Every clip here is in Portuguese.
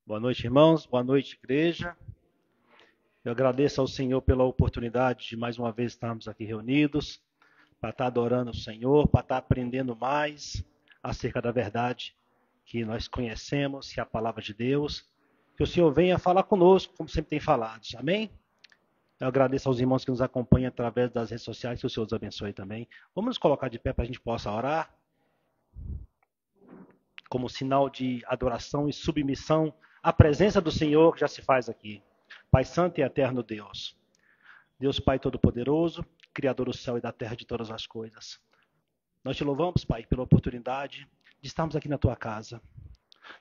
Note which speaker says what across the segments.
Speaker 1: Boa noite, irmãos. Boa noite, igreja. Eu agradeço ao Senhor pela oportunidade de mais uma vez estarmos aqui reunidos, para estar adorando o Senhor, para estar aprendendo mais acerca da verdade que nós conhecemos, que é a palavra de Deus. Que o Senhor venha falar conosco, como sempre tem falado. Amém? Eu agradeço aos irmãos que nos acompanham através das redes sociais, que o Senhor os abençoe também. Vamos nos colocar de pé para a gente possa orar, como sinal de adoração e submissão à presença do Senhor que já se faz aqui. Pai Santo e Eterno Deus, Deus Pai Todo-Poderoso, Criador do céu e da terra de todas as coisas. Nós te louvamos, Pai, pela oportunidade de estarmos aqui na tua casa.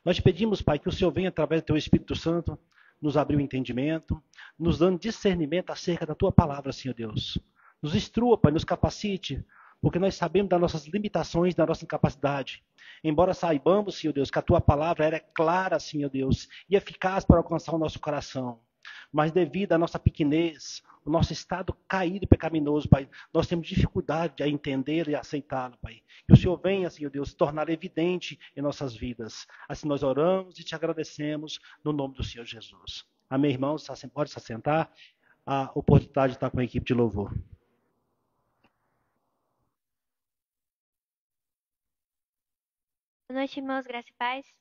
Speaker 1: Nós te pedimos, Pai, que o Senhor venha através do teu Espírito Santo nos abrir o entendimento, nos dando discernimento acerca da tua palavra, Senhor Deus. Nos instrua, Pai, nos capacite, porque nós sabemos das nossas limitações, da nossa incapacidade. Embora saibamos, Senhor Deus, que a tua palavra é clara, Senhor Deus, e eficaz para alcançar o nosso coração. Mas devido à nossa pequenez, o nosso estado caído e pecaminoso, Pai, nós temos dificuldade a entender e a aceitá-lo, Pai. Que o Senhor venha, Senhor Deus, tornar evidente em nossas vidas. Assim nós oramos e te agradecemos no nome do Senhor Jesus. Amém, irmãos? Pode se assentar. A oportunidade de estar com a equipe de louvor.
Speaker 2: Boa noite, irmãos, graça e paz.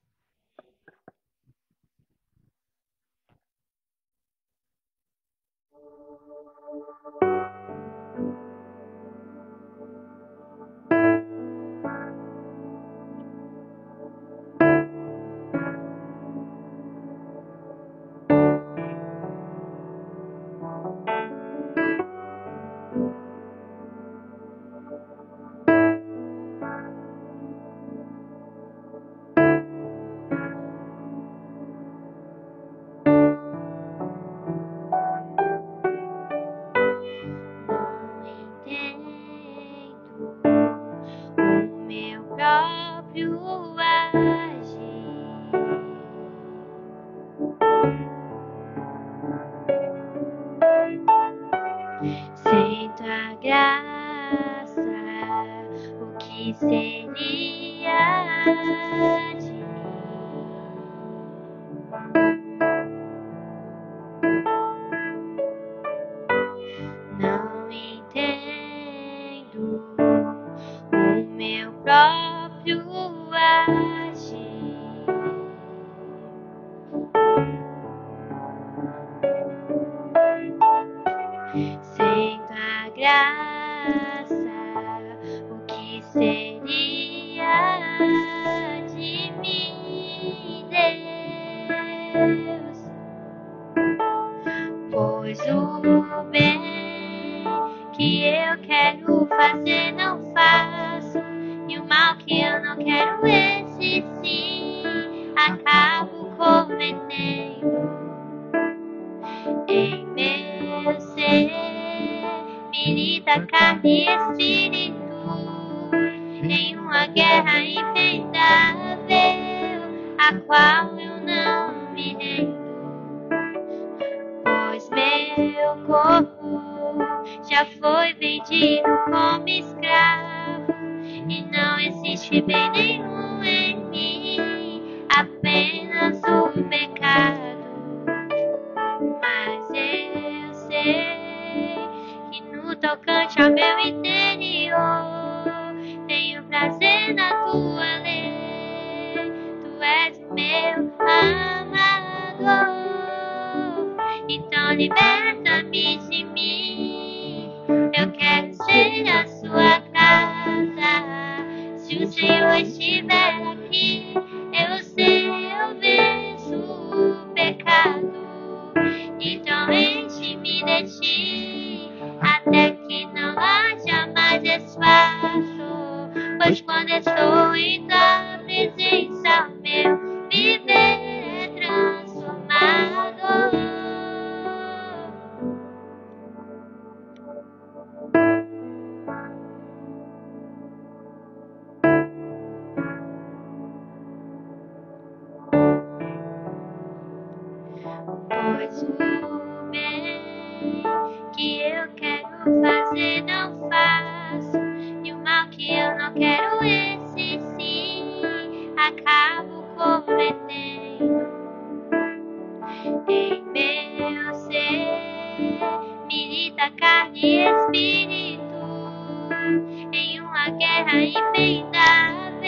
Speaker 2: terra impendável,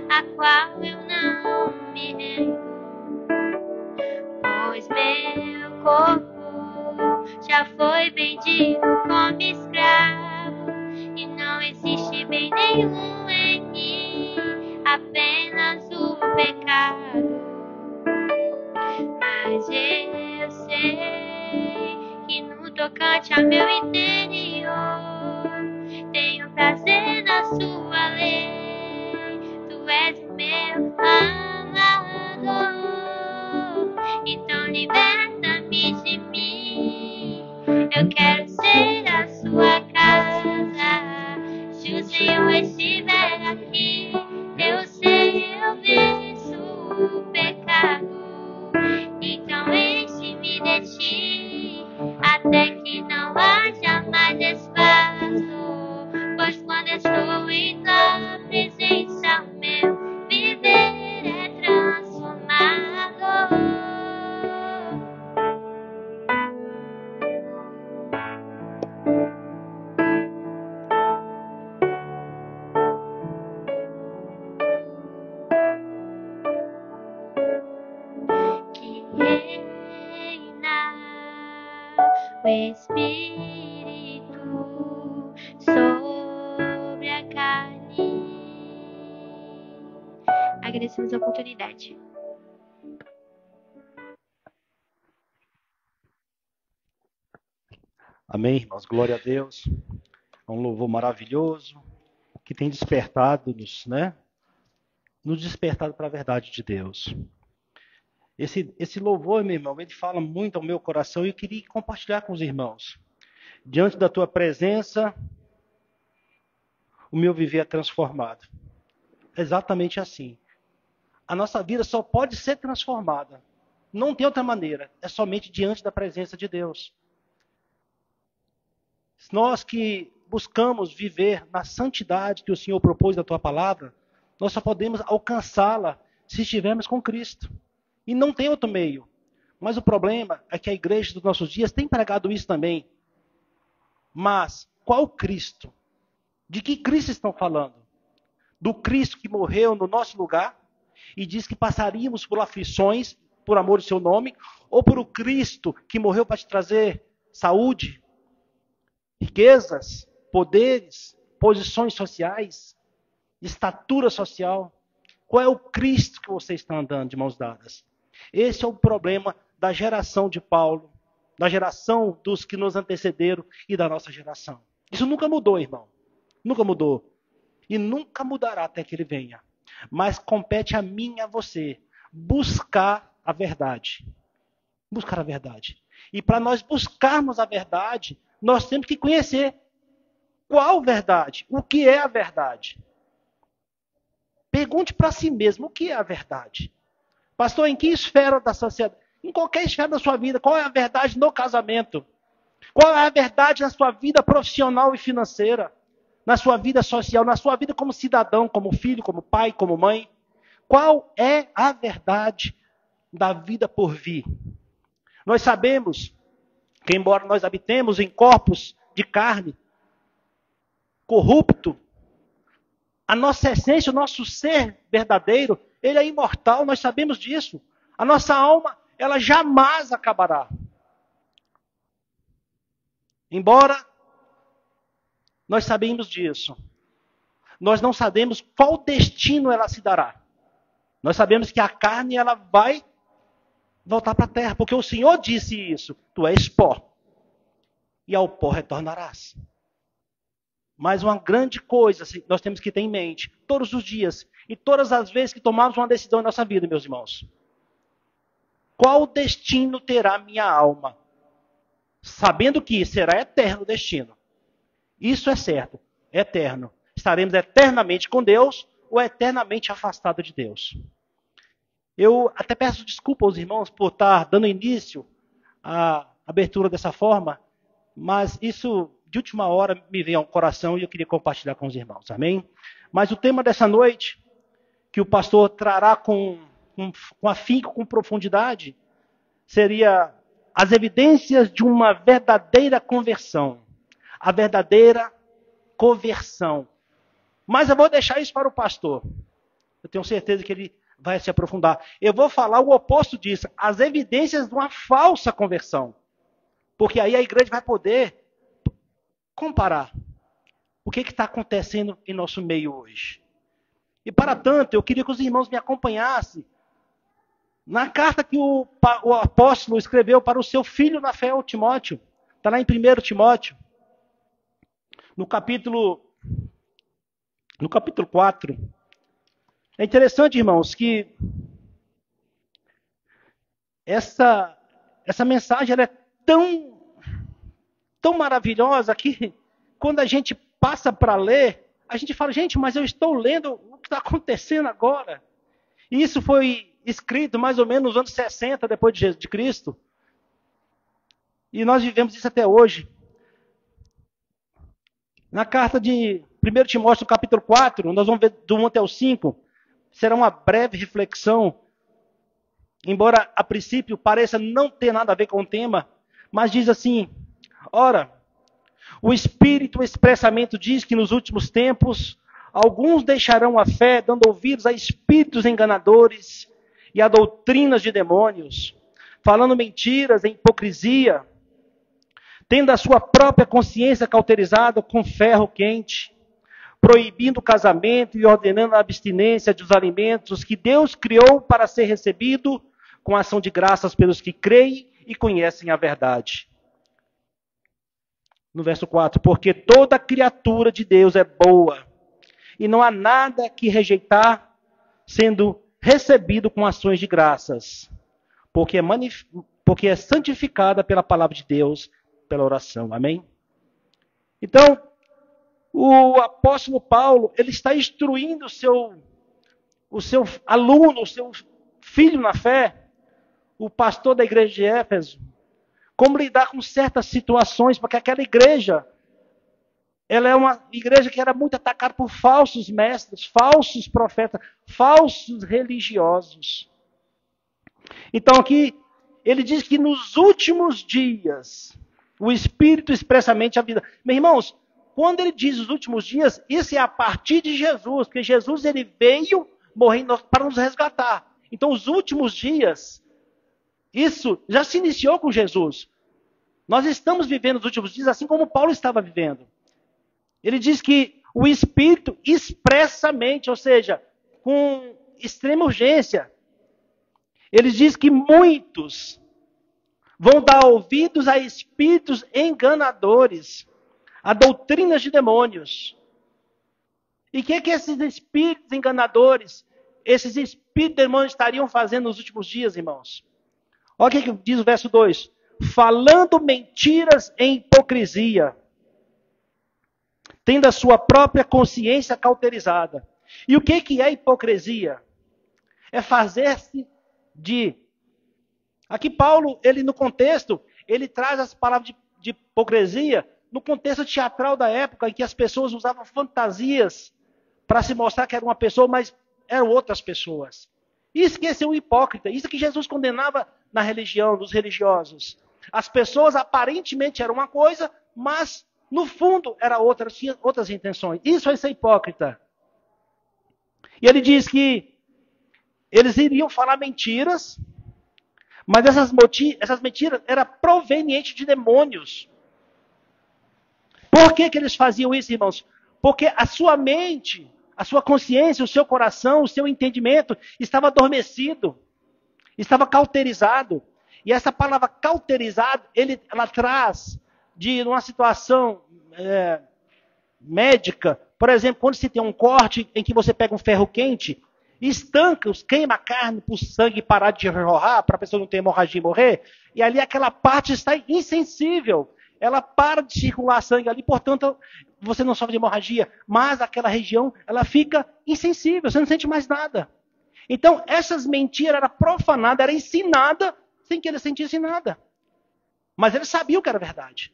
Speaker 2: a qual eu não me rendo, pois meu corpo já foi vendido como escravo, e não existe bem nenhum em mim, apenas o pecado. Mas eu sei que no tocante ao meu interior tenho prazer na sua lei. Tu és o meu amador, então liberta-me de mim. Eu quero ser a sua casa. Se o Senhor estiver aqui, eu sei, eu venço o pecado. Então enche-me de ti, até que não haja mais espaço, pois quando estou em tua presença, o meu viver é transformado. Que reina o Espírito sobre a carne. Agradecemos a oportunidade.
Speaker 1: Amém, irmãos. Glória a Deus. É um louvor maravilhoso que tem despertado-nos, né? Nos despertado para a verdade de Deus. Esse louvor, meu irmão, ele fala muito ao meu coração e eu queria compartilhar com os irmãos. Diante da tua presença, o meu viver é transformado. Exatamente assim. A nossa vida só pode ser transformada. Não tem outra maneira. É somente diante da presença de Deus. Nós que buscamos viver na santidade que o Senhor propôs da tua palavra, nós só podemos alcançá-la se estivermos com Cristo. E não tem outro meio. Mas o problema é que a igreja dos nossos dias tem pregado isso também. Mas qual Cristo? De que Cristo estão falando? Do Cristo que morreu no nosso lugar e diz que passaríamos por aflições por amor do seu nome, ou por o Cristo que morreu para te trazer saúde, riquezas, poderes, posições sociais, estatura social? Qual é o Cristo que você está andando de mãos dadas? Esse é o problema da geração de Paulo, da geração dos que nos antecederam e da nossa geração. Isso nunca mudou, irmão. Nunca mudou. E nunca mudará até que ele venha. Mas compete a mim e a você buscar a verdade. Buscar a verdade. E para nós buscarmos a verdade, nós temos que conhecer qual verdade, o que é a verdade. Pergunte para si mesmo o que é a verdade. Pastor, em que esfera da sociedade? Em qualquer esfera da sua vida, qual é a verdade no casamento? Qual é a verdade na sua vida profissional e financeira? Na sua vida social, na sua vida como cidadão, como filho, como pai, como mãe? Qual é a verdade da vida por vir? Nós sabemos que, embora nós habitemos em corpos de carne corrupto, a nossa essência, o nosso ser verdadeiro, ele é imortal, nós sabemos disso. A nossa alma, ela jamais acabará. Embora nós sabemos disso, nós não sabemos qual destino ela se dará. Nós sabemos que a carne, ela vai voltar para a terra, porque o Senhor disse isso: tu és pó, e ao pó retornarás. Mas uma grande coisa nós temos que ter em mente, todos os dias, e todas as vezes que tomarmos uma decisão em nossa vida, meus irmãos. Qual destino terá minha alma? Sabendo que será eterno o destino. Isso é certo, eterno. Estaremos eternamente com Deus ou eternamente afastados de Deus. Eu até peço desculpa aos irmãos por estar dando início à abertura dessa forma, mas isso de última hora me veio ao coração e eu queria compartilhar com os irmãos, amém? Mas o tema dessa noite, que o pastor trará com afinco, com profundidade, seria as evidências de uma verdadeira conversão. A verdadeira conversão. Mas eu vou deixar isso para o pastor. Eu tenho certeza que ele vai se aprofundar. Eu vou falar o oposto disso, as evidências de uma falsa conversão. Porque aí a igreja vai poder comparar o que está acontecendo em nosso meio hoje. E para tanto, eu queria que os irmãos me acompanhassem na carta que o apóstolo escreveu para o seu filho na fé, o Timóteo. Está lá em 1 Timóteo, no capítulo 4. É interessante, irmãos, que essa mensagem ela é tão maravilhosa que quando a gente passa para ler, a gente fala, gente, mas eu estou lendo o que está acontecendo agora. E isso foi escrito mais ou menos nos anos 60 depois de Cristo. E nós vivemos isso até hoje. Na carta de 1 Timóteo, capítulo 4, nós vamos ver do 1 até o 5. Será uma breve reflexão, embora a princípio pareça não ter nada a ver com o tema, mas diz assim: ora, o Espírito expressamente diz que nos últimos tempos alguns deixarão a fé, dando ouvidos a espíritos enganadores e a doutrinas de demônios, falando mentiras e hipocrisia, tendo a sua própria consciência cauterizada com ferro quente, proibindo o casamento e ordenando a abstinência dos alimentos que Deus criou para ser recebido com ação de graças pelos que creem e conhecem a verdade. No verso 4, porque toda criatura de Deus é boa, e não há nada que rejeitar, sendo recebido com ações de graças, porque é santificada pela palavra de Deus, pela oração. Amém? Então, o apóstolo Paulo, ele está instruindo o seu aluno, o seu filho na fé, o pastor da igreja de Éfeso, como lidar com certas situações, porque aquela igreja, ela é uma igreja que era muito atacada por falsos mestres, falsos profetas, falsos religiosos. Então aqui, ele diz que nos últimos dias, o Espírito expressamente a vida. Meus irmãos, quando ele diz os últimos dias, isso é a partir de Jesus, porque Jesus ele veio morrer para nos resgatar. Então os últimos dias, isso já se iniciou com Jesus. Nós estamos vivendo os últimos dias assim como Paulo estava vivendo. Ele diz que o Espírito expressamente, ou seja, com extrema urgência, ele diz que muitos vão dar ouvidos a espíritos enganadores, a doutrinas de demônios. E o que esses espíritos enganadores, esses espíritos de demônios estariam fazendo nos últimos dias, irmãos? Olha o que diz o verso 2. Falando mentiras em hipocrisia, tendo a sua própria consciência cauterizada. E o que é hipocrisia? É fazer-se de... Aqui Paulo, ele no contexto, ele traz as palavras de hipocrisia no contexto teatral da época, em que as pessoas usavam fantasias para se mostrar que era uma pessoa, mas eram outras pessoas. Isso que é ser um hipócrita, isso que Jesus condenava na religião, dos religiosos. As pessoas aparentemente eram uma coisa, mas no fundo era outra, tinha outras intenções. Isso é ser hipócrita. E ele diz que eles iriam falar mentiras, mas essas mentiras eram provenientes de demônios. Por que eles faziam isso, irmãos? Porque a sua mente, a sua consciência, o seu coração, o seu entendimento estava adormecido, estava cauterizado. E essa palavra cauterizado, ela traz de uma situação médica. Por exemplo, quando se tem um corte em que você pega um ferro quente, estanca, queima a carne para o sangue parar de jorrar, para a pessoa não ter hemorragia e morrer, e ali aquela parte está insensível. Ela para de circular sangue ali, portanto, você não sofre de hemorragia, mas aquela região, ela fica insensível, você não sente mais nada. Então, essas mentiras eram profanadas, era ensinada, sem que ele sentisse nada. Mas ele sabia o que era verdade.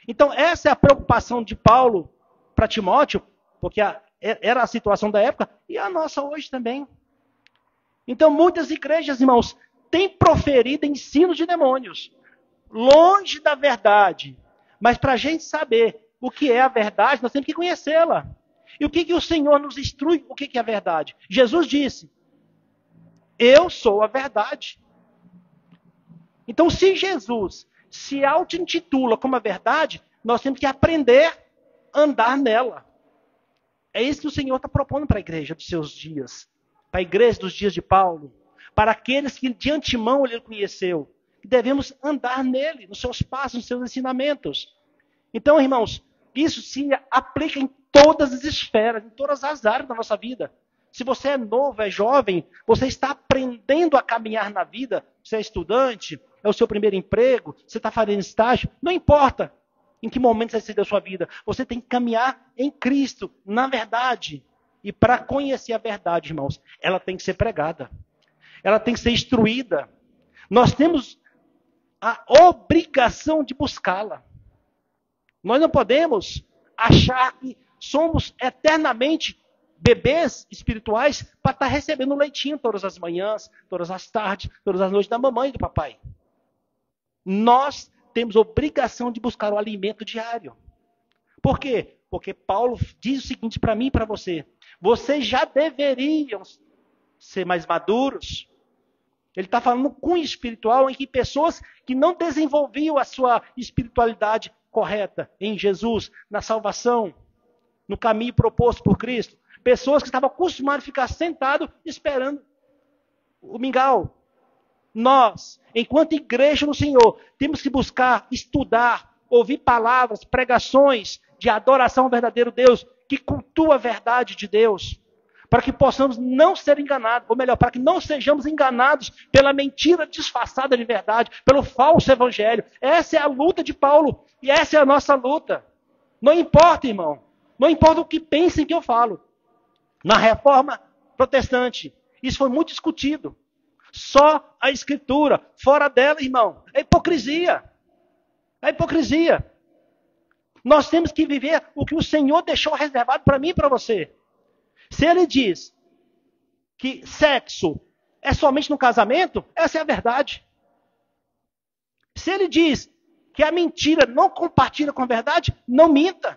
Speaker 1: Então, essa é a preocupação de Paulo para Timóteo, porque era a situação da época, e a nossa hoje também. Então, muitas igrejas, irmãos, têm proferido ensinos de demônios, longe da verdade. Mas para a gente saber o que é a verdade, nós temos que conhecê-la. E o que o Senhor nos instrui? O que é a verdade? Jesus disse, eu sou a verdade. Então, se Jesus se auto-intitula como a verdade, nós temos que aprender a andar nela. É isso que o Senhor está propondo para a igreja dos seus dias. Para a igreja dos dias de Paulo. Para aqueles que de antemão ele conheceu. Devemos andar nele, nos seus passos, nos seus ensinamentos. Então, irmãos, isso se aplica em todas as esferas, em todas as áreas da nossa vida. Se você é novo, é jovem, você está aprendendo a caminhar na vida, você é estudante, é o seu primeiro emprego, você está fazendo estágio, não importa em que momento você está da sua vida, você tem que caminhar em Cristo, na verdade. E para conhecer a verdade, irmãos, ela tem que ser pregada, ela tem que ser instruída. Nós temos a obrigação de buscá-la. Nós não podemos achar que somos eternamente bebês espirituais para estar recebendo leitinho todas as manhãs, todas as tardes, todas as noites da mamãe e do papai. Nós temos obrigação de buscar o alimento diário. Por quê? Porque Paulo diz o seguinte para mim e para você. Vocês já deveriam ser mais maduros. Ele está falando cunho espiritual em que pessoas que não desenvolviam a sua espiritualidade correta em Jesus, na salvação, no caminho proposto por Cristo. Pessoas que estavam acostumadas a ficar sentado esperando o mingau. Nós, enquanto igreja no Senhor, temos que buscar, estudar, ouvir palavras, pregações de adoração ao verdadeiro Deus, que cultua a verdade de Deus, para que possamos não ser enganados, ou melhor, para que não sejamos enganados pela mentira disfarçada de verdade, pelo falso evangelho. Essa é a luta de Paulo, e essa é a nossa luta. Não importa, irmão, não importa o que pensem que eu falo. Na reforma protestante, isso foi muito discutido. Só a Escritura, fora dela, irmão, é hipocrisia. É hipocrisia. Nós temos que viver o que o Senhor deixou reservado para mim e para você. Se Ele diz que sexo é somente no casamento, essa é a verdade. Se Ele diz que a mentira não compartilha com a verdade, não minta.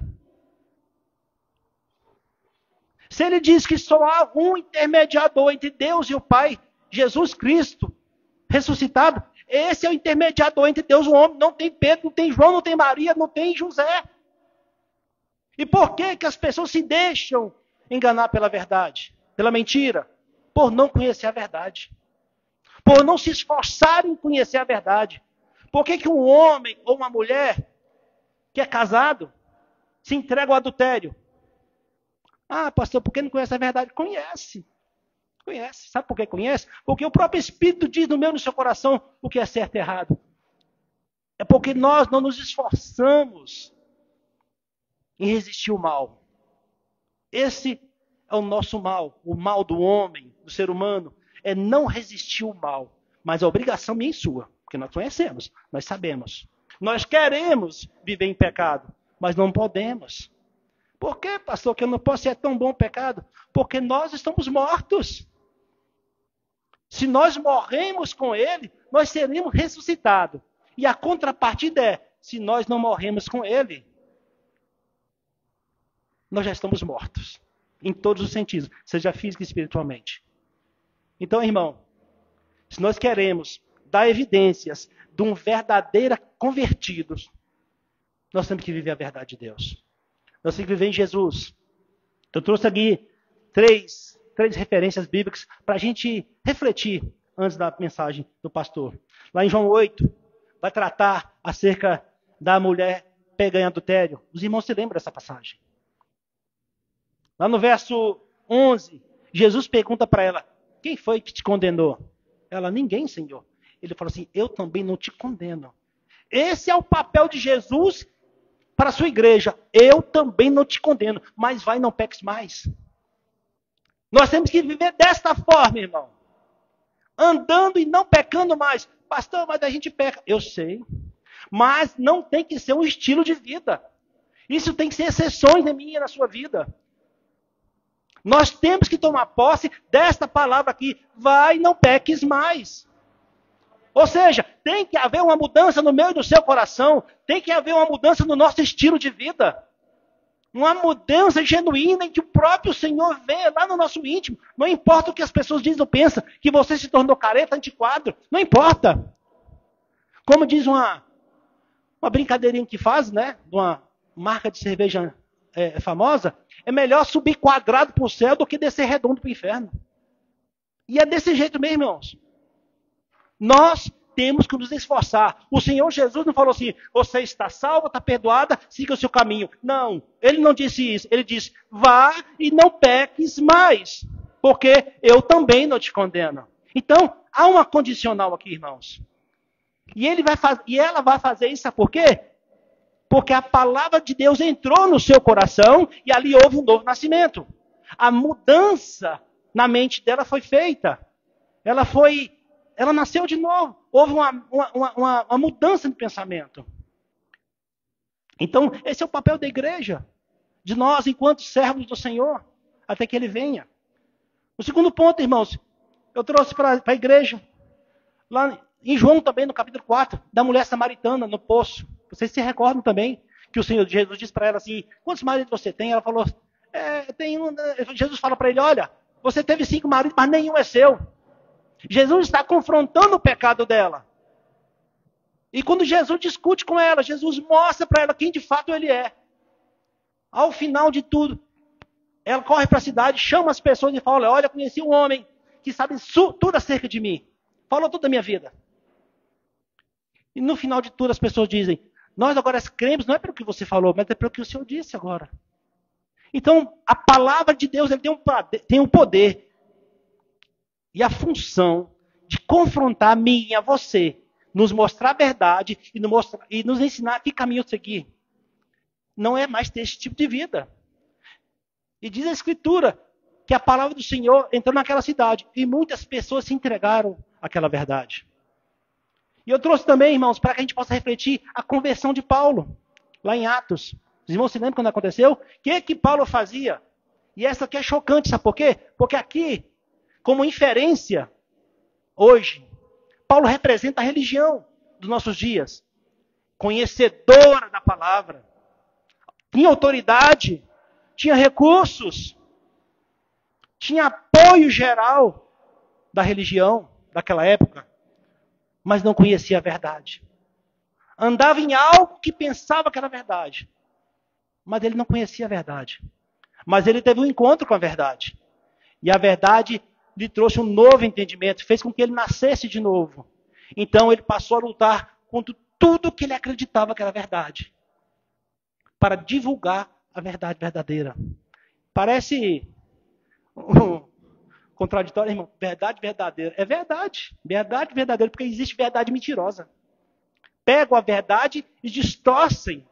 Speaker 1: Se Ele diz que só há um intermediador entre Deus e o Pai, Jesus Cristo, ressuscitado, esse é o intermediador entre Deus e o homem. Não tem Pedro, não tem João, não tem Maria, não tem José. E por que as pessoas se deixam enganar pela verdade, pela mentira? Por não conhecer a verdade. Por não se esforçarem em conhecer a verdade. Por que um homem ou uma mulher que é casado se entrega ao adultério? Ah, pastor, por que não conhece a verdade? Conhece. Conhece. Sabe por que conhece? Porque o próprio Espírito diz no meu e no seu coração o que é certo e errado. É porque nós não nos esforçamos em resistir ao mal. Esse é o nosso mal. O mal do homem, do ser humano, é não resistir ao mal. Mas a obrigação minha e sua. Porque nós conhecemos, nós sabemos. Nós queremos viver em pecado, mas não podemos. Por que, pastor, que eu não posso ser tão bom pecado? Porque nós estamos mortos. Se nós morremos com Ele, nós seremos ressuscitados. E a contrapartida é, se nós não morremos com Ele, nós já estamos mortos. Em todos os sentidos, seja física e espiritualmente. Então, irmão, se nós queremos dar evidências de um verdadeiro convertido, nós temos que viver a verdade de Deus. Nós temos que viver em Jesus. Eu trouxe aqui três referências bíblicas para a gente refletir antes da mensagem do pastor. Lá em João 8, vai tratar acerca da mulher pega em adultério. Os irmãos se lembram dessa passagem. Lá no verso 11, Jesus pergunta para ela, quem foi que te condenou? Ela, ninguém, Senhor. Ele falou assim, eu também não te condeno. Esse é o papel de Jesus para a sua igreja. Eu também não te condeno, mas vai, não peques mais. Nós temos que viver desta forma, irmão. Andando e não pecando mais. Pastor, mas a gente peca. Eu sei. Mas não tem que ser um estilo de vida. Isso tem que ser exceções na minha e na sua vida. Nós temos que tomar posse desta palavra aqui. Vai, não peques mais. Ou seja, tem que haver uma mudança no meu e no seu coração. Tem que haver uma mudança no nosso estilo de vida. Uma mudança genuína em que o próprio Senhor vê lá no nosso íntimo. Não importa o que as pessoas dizem ou pensam, que você se tornou careta, antiquado. Não importa. Como diz uma brincadeirinha que faz, né? De uma marca de cerveja famosa. É melhor subir quadrado para o céu do que descer redondo para o inferno. E é desse jeito mesmo, irmãos. Nós temos que nos esforçar. O Senhor Jesus não falou assim, você está salva, está perdoada, siga o seu caminho. Não, ele não disse isso. Ele disse, vá e não peques mais, porque eu também não te condeno. Então, há uma condicional aqui, irmãos. E ela vai fazer isso, sabe por quê? Porque a palavra de Deus entrou no seu coração e ali houve um novo nascimento. A mudança na mente dela foi feita. Ela nasceu de novo. Houve uma mudança de pensamento. Então, esse é o papel da igreja. De nós, enquanto servos do Senhor, até que Ele venha. O segundo ponto, irmãos, eu trouxe para a igreja, lá em João também, no capítulo 4, da mulher samaritana no poço. Vocês se recordam também que o Senhor Jesus disse para ela assim, quantos maridos você tem? Ela falou, tem um. Jesus fala para ele, olha, você teve 5 maridos, mas nenhum é seu. Jesus está confrontando o pecado dela. E quando Jesus discute com ela, Jesus mostra para ela quem de fato ele é. Ao final de tudo, ela corre para a cidade, chama as pessoas e fala, olha, conheci um homem que sabe tudo acerca de mim. Falou tudo da minha vida. E no final de tudo as pessoas dizem, nós agora cremos, não é pelo que você falou, mas é pelo que o Senhor disse agora. Então, a palavra de Deus ele tem um poder e a função de confrontar a mim e a você, nos mostrar a verdade e nos ensinar que caminho seguir. Não é mais ter esse tipo de vida. E diz a Escritura que a palavra do Senhor entrou naquela cidade e muitas pessoas se entregaram àquela verdade. E eu trouxe também, irmãos, para que a gente possa refletir a conversão de Paulo, lá em Atos. Os irmãos se lembram quando aconteceu? O que Paulo fazia? E essa aqui é chocante, sabe por quê? Porque aqui, como inferência, hoje, Paulo representa a religião dos nossos dias. Conhecedora da palavra. Tinha autoridade. Tinha recursos. Tinha apoio geral da religião daquela época. Mas não conhecia a verdade. Andava em algo que pensava que era verdade. Mas ele não conhecia a verdade. Mas ele teve um encontro com a verdade. E a verdade lhe trouxe um novo entendimento, fez com que ele nascesse de novo. Então ele passou a lutar contra tudo que ele acreditava que era verdade. Para divulgar a verdade verdadeira. Parece contraditório, irmão. Verdade verdadeira. É verdade. Verdade verdadeira, porque existe verdade mentirosa. Pegam a verdade e distorcem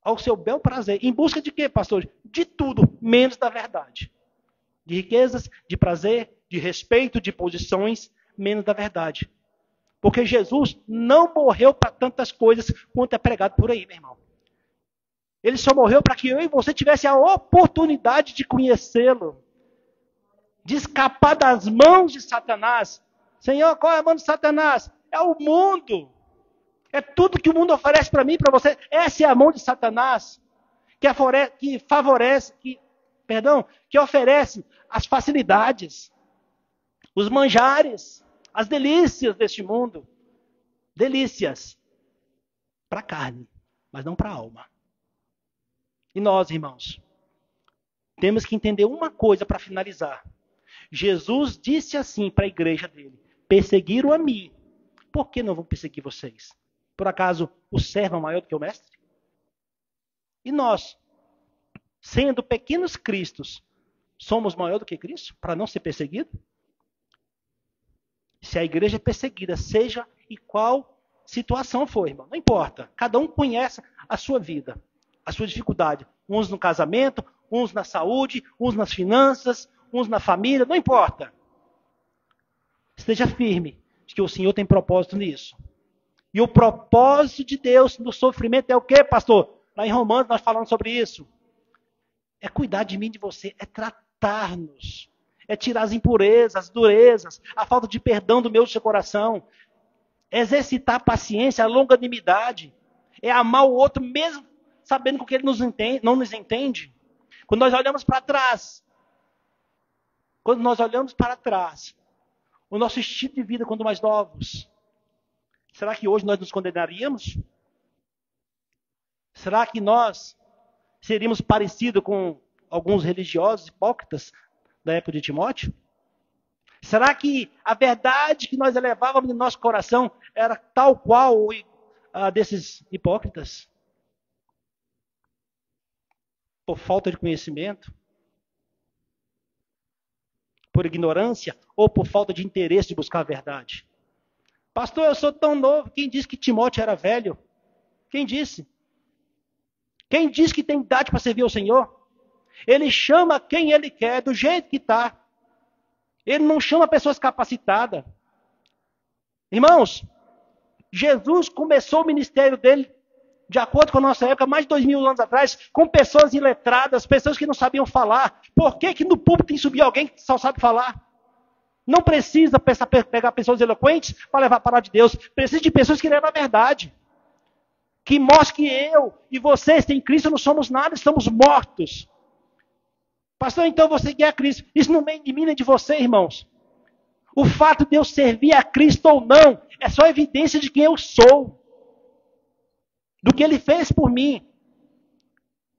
Speaker 1: ao seu bel prazer. Em busca de quê, pastor? De tudo, menos da verdade. De riquezas, de prazer, de respeito, de posições, menos da verdade. Porque Jesus não morreu para tantas coisas quanto é pregado por aí, meu irmão. Ele só morreu para que eu e você tivesse a oportunidade de conhecê-lo. De escapar das mãos de Satanás. Senhor, qual é a mão de Satanás? É o mundo. É tudo que o mundo oferece para mim e para você. Essa é a mão de Satanás. Que oferece as facilidades, os manjares, as delícias deste mundo. Delícias para a carne, mas não para a alma. E nós, irmãos, temos que entender uma coisa para finalizar. Jesus disse assim para a igreja dele, perseguiram a mim, por que não vão perseguir vocês? Por acaso o servo é maior do que o mestre? E nós, sendo pequenos cristos, somos maior do que Cristo para não ser perseguido? Se a igreja é perseguida, seja em qual situação for, irmão, não importa. Cada um conhece a sua vida, a sua dificuldade. Uns no casamento, uns na saúde, uns nas finanças, uns na família, não importa. Esteja firme de que o Senhor tem propósito nisso. E o propósito de Deus no sofrimento é o quê, pastor? Lá em Romanos nós falamos sobre isso. É cuidar de mim, de você, é tratar-nos. É tirar as impurezas, as durezas, a falta de perdão do meu e do seu coração. É exercitar a paciência, a longanimidade. É amar o outro mesmo sabendo que ele não nos entende. Quando nós olhamos para trás, o nosso estilo de vida quando mais novos, será que hoje nós nos condenaríamos? Será que nós seríamos parecidos com alguns religiosos hipócritas da época de Timóteo? Será que a verdade que nós elevávamos no nosso coração era tal qual a desses hipócritas? Por falta de conhecimento? Por ignorância? Ou por falta de interesse de buscar a verdade? Pastor, eu sou tão novo. Quem disse que Timóteo era velho? Quem disse? Quem disse que tem idade para servir ao Senhor? Ele chama quem ele quer, do jeito que está. Ele não chama pessoas capacitadas. Irmãos, Jesus começou o ministério dele, de acordo com a nossa época, mais de 2000 anos atrás, com pessoas iletradas, pessoas que não sabiam falar. Por que no púlpito tem que subir alguém que só sabe falar? Não precisa pegar pessoas eloquentes para levar a palavra de Deus. Precisa de pessoas que levam a verdade. Que mostrem que eu e vocês em Cristo não somos nada, estamos mortos. Pastor, então você quer a Cristo. Isso não vem de mim nem de você, irmãos. O fato de eu servir a Cristo ou não é só evidência de quem eu sou. Do que Ele fez por mim.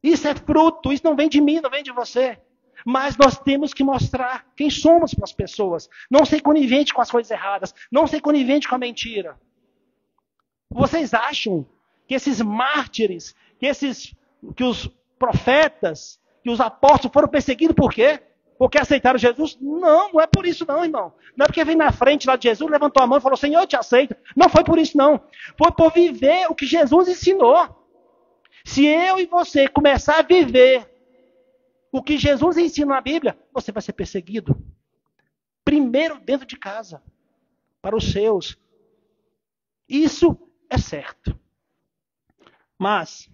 Speaker 1: Isso é fruto, isso não vem de mim, não vem de você. Mas nós temos que mostrar quem somos para as pessoas. Não ser conivente com as coisas erradas. Não ser conivente com a mentira. Vocês acham que esses mártires, que os profetas, que os apóstolos foram perseguidos por quê? Porque aceitaram Jesus? Não, não é por isso não, irmão. Não é porque veio na frente lá de Jesus, levantou a mão e falou, Senhor, eu te aceito. Não foi por isso não. Foi por viver o que Jesus ensinou. Se eu e você começar a viver o que Jesus ensina na Bíblia, você vai ser perseguido. Primeiro dentro de casa, para os seus. Isso é certo. Mas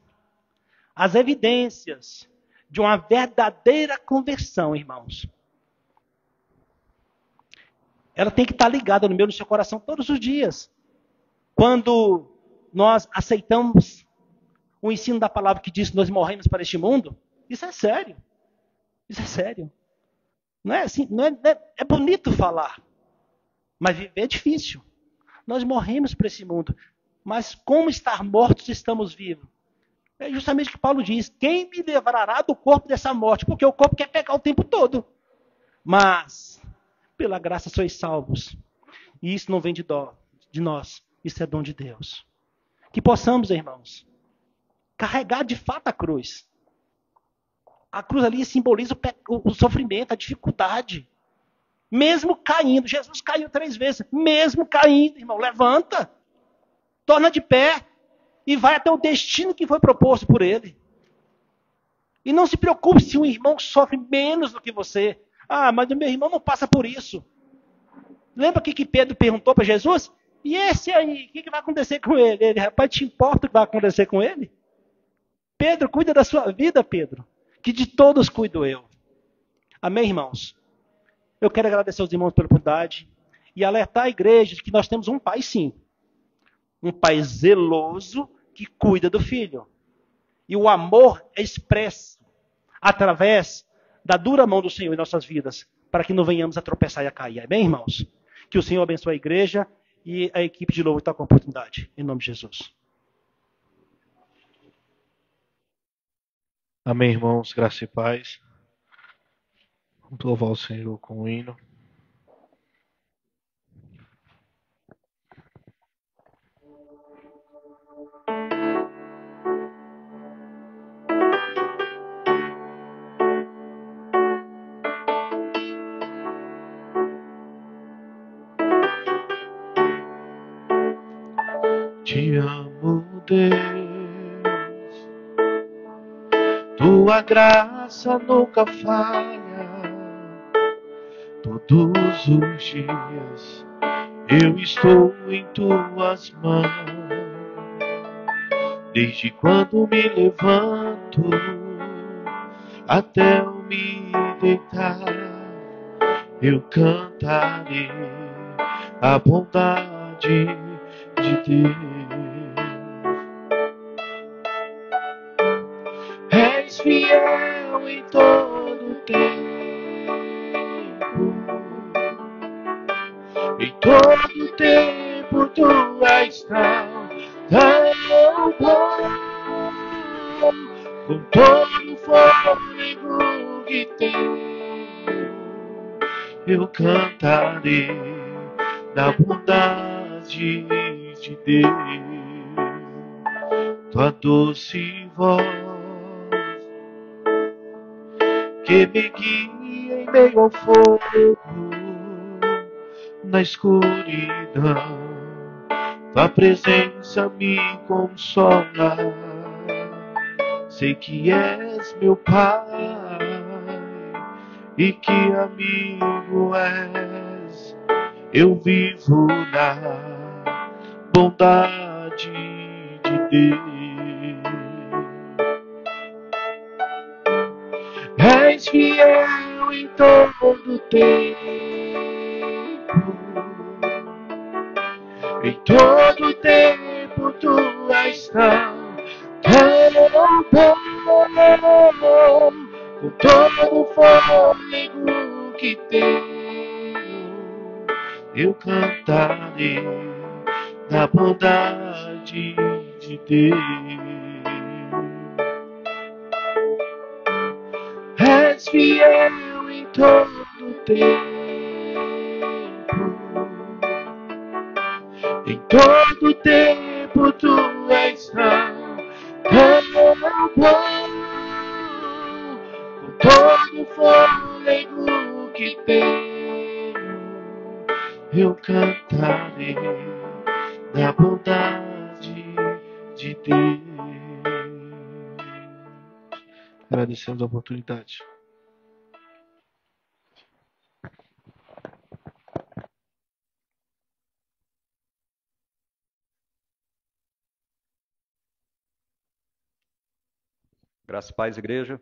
Speaker 1: as evidências de uma verdadeira conversão, irmãos, ela tem que estar ligada no meu e no seu coração todos os dias. Quando nós aceitamos o ensino da palavra que diz que nós morremos para este mundo, isso é sério. Isso é sério. Não é assim, é bonito falar, mas viver é difícil. Nós morremos para esse mundo, mas como estar mortos estamos vivos? É justamente o que Paulo diz, quem me livrará do corpo dessa morte? Porque o corpo quer pegar o tempo todo. Mas, pela graça sois salvos. E isso não vem de nós, isso é dom de Deus. Que possamos, irmãos, carregar de fato a cruz. A cruz ali simboliza o sofrimento, a dificuldade. Mesmo caindo, Jesus caiu 3 vezes, mesmo caindo, irmão, levanta, torna de pé e vai até o destino que foi proposto por ele. E não se preocupe se um irmão sofre menos do que você. Ah, mas o meu irmão não passa por isso. Lembra o que Pedro perguntou para Jesus? E esse aí, o que vai acontecer com ele? Ele, rapaz, te importa o que vai acontecer com ele? Pedro, cuida da sua vida, Pedro. Que de todos cuido eu. Amém, irmãos? Eu quero agradecer aos irmãos pela oportunidade e alertar a igreja de que nós temos um pai, sim. Um pai zeloso que cuida do filho. E o amor é expresso através da dura mão do Senhor em nossas vidas, para que não venhamos a tropeçar e a cair. Amém, irmãos? Que o Senhor abençoe a igreja e a equipe de louvor está com a oportunidade. Em nome de Jesus.
Speaker 3: Amém, irmãos, graça e paz. Vamos louvar o Senhor com o hino. Te amo, Deus. Tua graça nunca falha. Todos os dias eu estou em tuas mãos. Desde quando me levanto até eu me deitar, eu cantarei a bondade de Deus. És fiel em todo tempo. Em todo tempo tu és tão bom. Com todo fôlego que tenho, eu cantarei da bondade de Deus. Tua doce voz que me guia em meio ao fogo, na escuridão, tua presença me consola. Sei que és meu Pai e que amigo és. Eu vivo na bondade de Deus. És fiel em todo tempo. Em todo tempo tu és tão bom. Com todo o fôlego que tenho, eu cantarei da bondade de Deus. És fiel em todo tempo. Em todo tempo tu és tão bom. Com todo o fôlego que tenho, eu cantarei da bondade de Deus. Agradecemos a oportunidade.
Speaker 4: Graças e paz, igreja.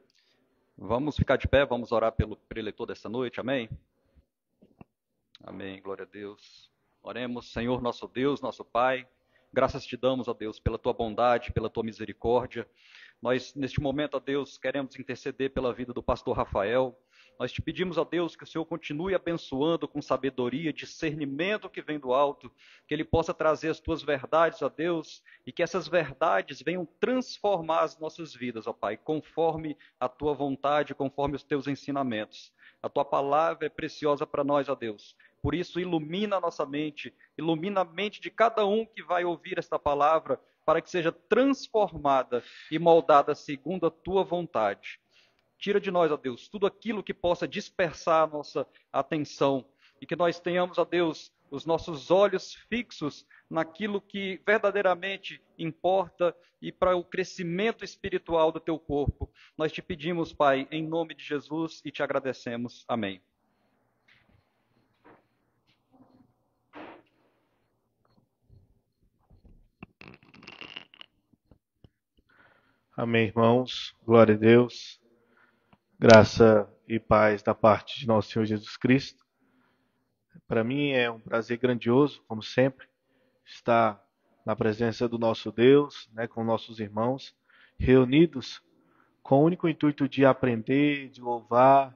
Speaker 4: Vamos ficar de pé, vamos orar pelo preletor desta noite, amém? Amém, glória a Deus. Oremos, Senhor nosso Deus, nosso Pai, graças te damos, ó Deus, pela tua bondade, pela tua misericórdia. Nós, neste momento, ó Deus, queremos interceder pela vida do pastor Rafael. Nós te pedimos, ó Deus, que o Senhor continue abençoando com sabedoria, discernimento que vem do alto, que Ele possa trazer as tuas verdades, ó Deus, e que essas verdades venham transformar as nossas vidas, ó Pai, conforme a tua vontade, conforme os teus ensinamentos. A tua palavra é preciosa para nós, ó Deus. Por isso, ilumina a nossa mente, ilumina a mente de cada um que vai ouvir esta palavra, para que seja transformada e moldada segundo a tua vontade. Tira de nós, ó Deus, tudo aquilo que possa dispersar a nossa atenção e que nós tenhamos, ó Deus, os nossos olhos fixos naquilo que verdadeiramente importa e para o crescimento espiritual do teu corpo. Nós te pedimos, Pai, em nome de Jesus e te agradecemos. Amém.
Speaker 3: Amém, irmãos. Glória a Deus. Graça e paz da parte de nosso Senhor Jesus Cristo. Para mim é um prazer grandioso, como sempre, estar na presença do nosso Deus, com nossos irmãos, reunidos com o único intuito de aprender, de louvar,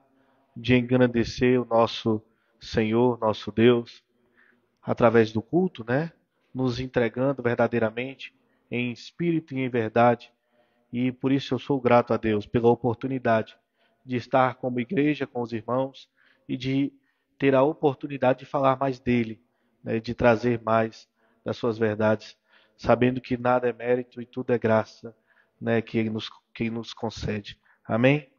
Speaker 3: de engrandecer o nosso Senhor, nosso Deus, através do culto, nos entregando verdadeiramente em espírito e em verdade. E por isso eu sou grato a Deus pela oportunidade de estar como igreja com os irmãos e de ter a oportunidade de falar mais dele, de trazer mais das suas verdades, sabendo que nada é mérito e tudo é graça, que ele nos concede. Amém?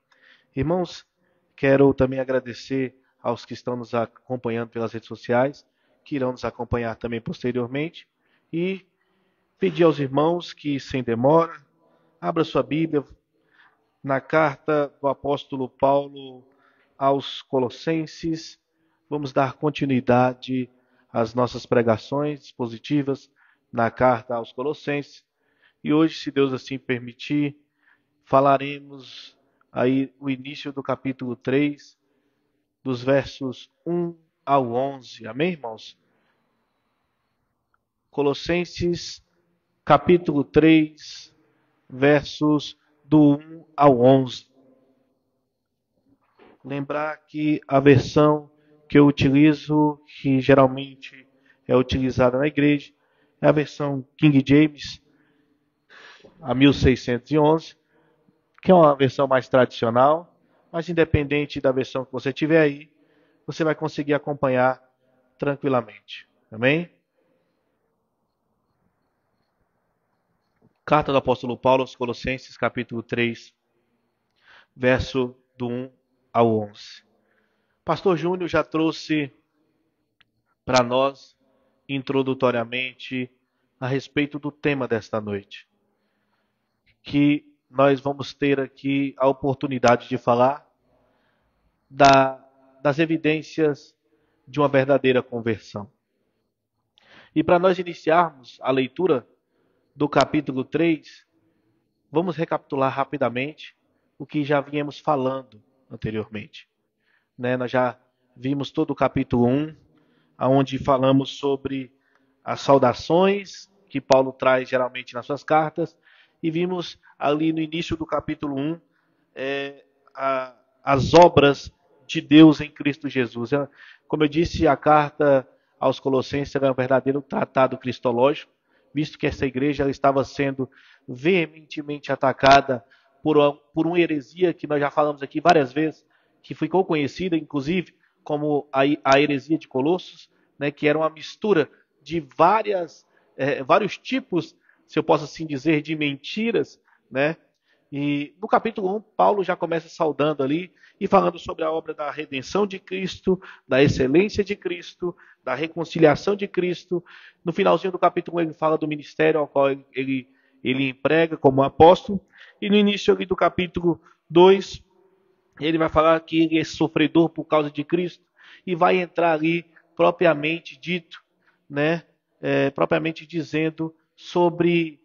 Speaker 3: Irmãos, quero também agradecer aos que estão nos acompanhando pelas redes sociais, que irão nos acompanhar também posteriormente, e pedir aos irmãos que, sem demora, abra sua Bíblia na carta do apóstolo Paulo aos Colossenses. Vamos dar continuidade às nossas pregações expositivas na carta aos Colossenses. E hoje, se Deus assim permitir, falaremos aí o início do capítulo 3, dos versos 1 ao 11. Amém, irmãos? Colossenses, capítulo 3, versos do 1 ao 11. Lembrar que a versão que eu utilizo, que geralmente é utilizada na igreja, é a versão King James, a 1611, que é uma versão mais tradicional, mas independente da versão que você tiver aí, você vai conseguir acompanhar tranquilamente. Amém? Carta do apóstolo Paulo aos Colossenses, capítulo 3, verso do 1 ao 11. Pastor Júnior já trouxe para nós, introdutoriamente, a respeito do tema desta noite, que nós vamos ter aqui a oportunidade de falar das evidências de uma verdadeira conversão. E para nós iniciarmos a leitura do capítulo 3, vamos recapitular rapidamente o que já viemos falando anteriormente. Nós já vimos todo o capítulo 1, onde falamos sobre as saudações que Paulo traz geralmente nas suas cartas, e vimos ali no início do capítulo 1 as obras de Deus em Cristo Jesus. Como eu disse, a carta aos Colossenses era um verdadeiro tratado cristológico, visto que essa igreja ela estava sendo veementemente atacada por uma heresia que nós já falamos aqui várias vezes, que ficou conhecida, inclusive, como a heresia de Colossos, que era uma mistura de vários tipos, se eu posso assim dizer, de mentiras, E no capítulo 1, Paulo já começa saudando ali e falando sobre a obra da redenção de Cristo, da excelência de Cristo, da reconciliação de Cristo. No finalzinho do capítulo 1, ele fala do ministério ao qual ele emprega como apóstolo. E no início ali do capítulo 2, ele vai falar que ele é sofredor por causa de Cristo e vai entrar ali propriamente dito, propriamente dizendo sobre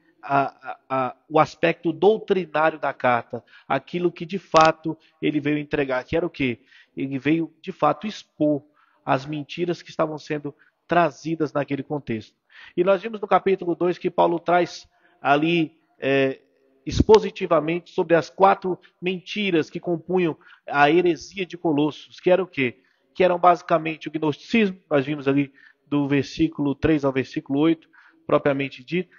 Speaker 3: o aspecto doutrinário da carta, aquilo que de fato ele veio entregar, que era o quê? Ele veio de fato expor as mentiras que estavam sendo trazidas naquele contexto. E nós vimos no capítulo 2 que Paulo traz ali expositivamente sobre as 4 mentiras que compunham a heresia de Colossos, que era o quê? Que eram basicamente o gnosticismo, nós vimos ali do versículo 3 ao versículo 8, propriamente dito,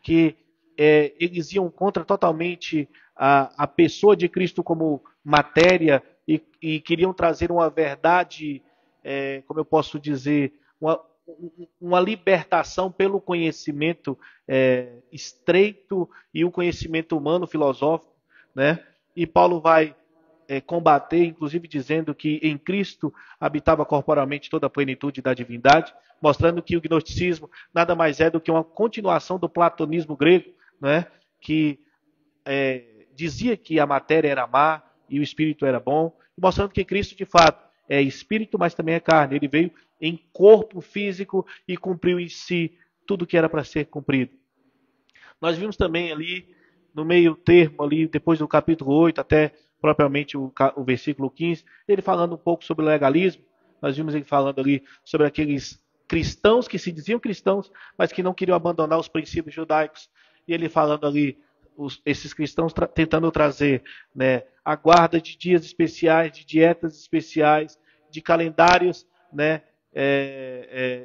Speaker 3: que eles iam contra totalmente a pessoa de Cristo como matéria e queriam trazer uma verdade, como eu posso dizer, uma libertação pelo conhecimento estreito e o conhecimento humano, filosófico, E Paulo vai combater, inclusive dizendo que em Cristo habitava corporalmente toda a plenitude da divindade, mostrando que o gnosticismo nada mais é do que uma continuação do platonismo grego, que dizia que a matéria era má e o espírito era bom, mostrando que Cristo de fato é espírito, mas também é carne. Ele veio em corpo físico e cumpriu em si tudo que era para ser cumprido. Nós vimos também ali, no meio termo, ali, depois do capítulo 8 até propriamente o versículo 15, ele falando um pouco sobre o legalismo. Nós vimos ele falando ali sobre aqueles cristãos que se diziam cristãos, mas que não queriam abandonar os princípios judaicos. E ele falando ali, esses cristãos tentando trazer a guarda de dias especiais, de dietas especiais, de calendários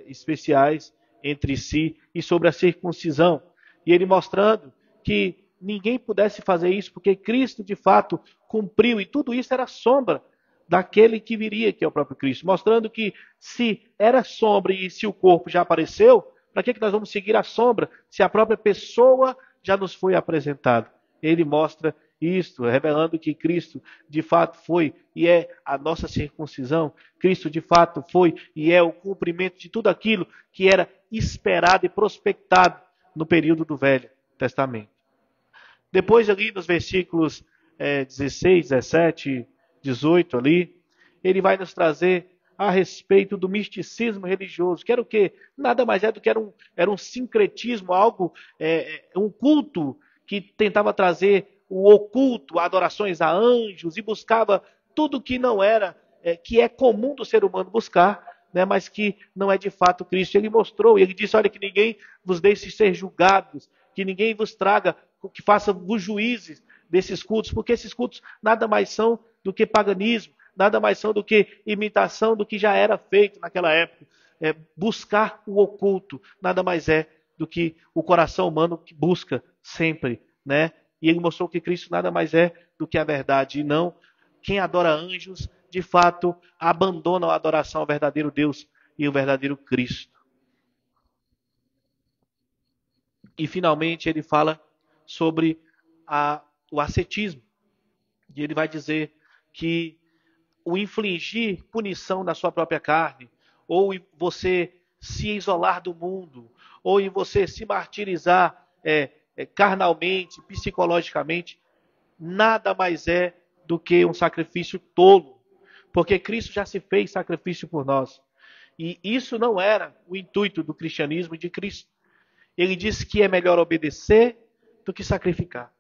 Speaker 3: especiais entre si, e sobre a circuncisão. E ele mostrando que ninguém pudesse fazer isso, porque Cristo de fato cumpriu, e tudo isso era sombra daquele que viria, que é o próprio Cristo. Mostrando que se era sombra e se o corpo já apareceu, para que nós vamos seguir a sombra, se a própria pessoa já nos foi apresentada? Ele mostra isto, revelando que Cristo de fato foi e é a nossa circuncisão. Cristo de fato foi e é o cumprimento de tudo aquilo que era esperado e prospectado no período do Velho Testamento. Depois ali nos versículos 16, 17, 18 ali, ele vai nos trazer a respeito do misticismo religioso, que era o quê? Nada mais é do que era um sincretismo, algo, um culto que tentava trazer o oculto, adorações a anjos, e buscava tudo que não era, que é comum do ser humano buscar, mas que não é de fato Cristo. Ele mostrou, e ele disse, olha, que ninguém vos deixe ser julgados, que ninguém vos traga, que faça-vos juízes desses cultos, porque esses cultos nada mais são do que paganismo, nada mais são do que imitação do que já era feito naquela época. Buscar o oculto nada mais é do que o coração humano que busca sempre, né? E ele mostrou que Cristo nada mais é do que a verdade, e não quem adora anjos, de fato, abandona a adoração ao verdadeiro Deus e o verdadeiro Cristo. E finalmente ele fala sobre o ascetismo. E ele vai dizer que o infligir punição na sua própria carne, ou em você se isolar do mundo, ou em você se martirizar carnalmente, psicologicamente, nada mais é do que um sacrifício tolo. Porque Cristo já se fez sacrifício por nós. E isso não era o intuito do cristianismo e de Cristo. Ele disse que é melhor obedecer do que sacrificar.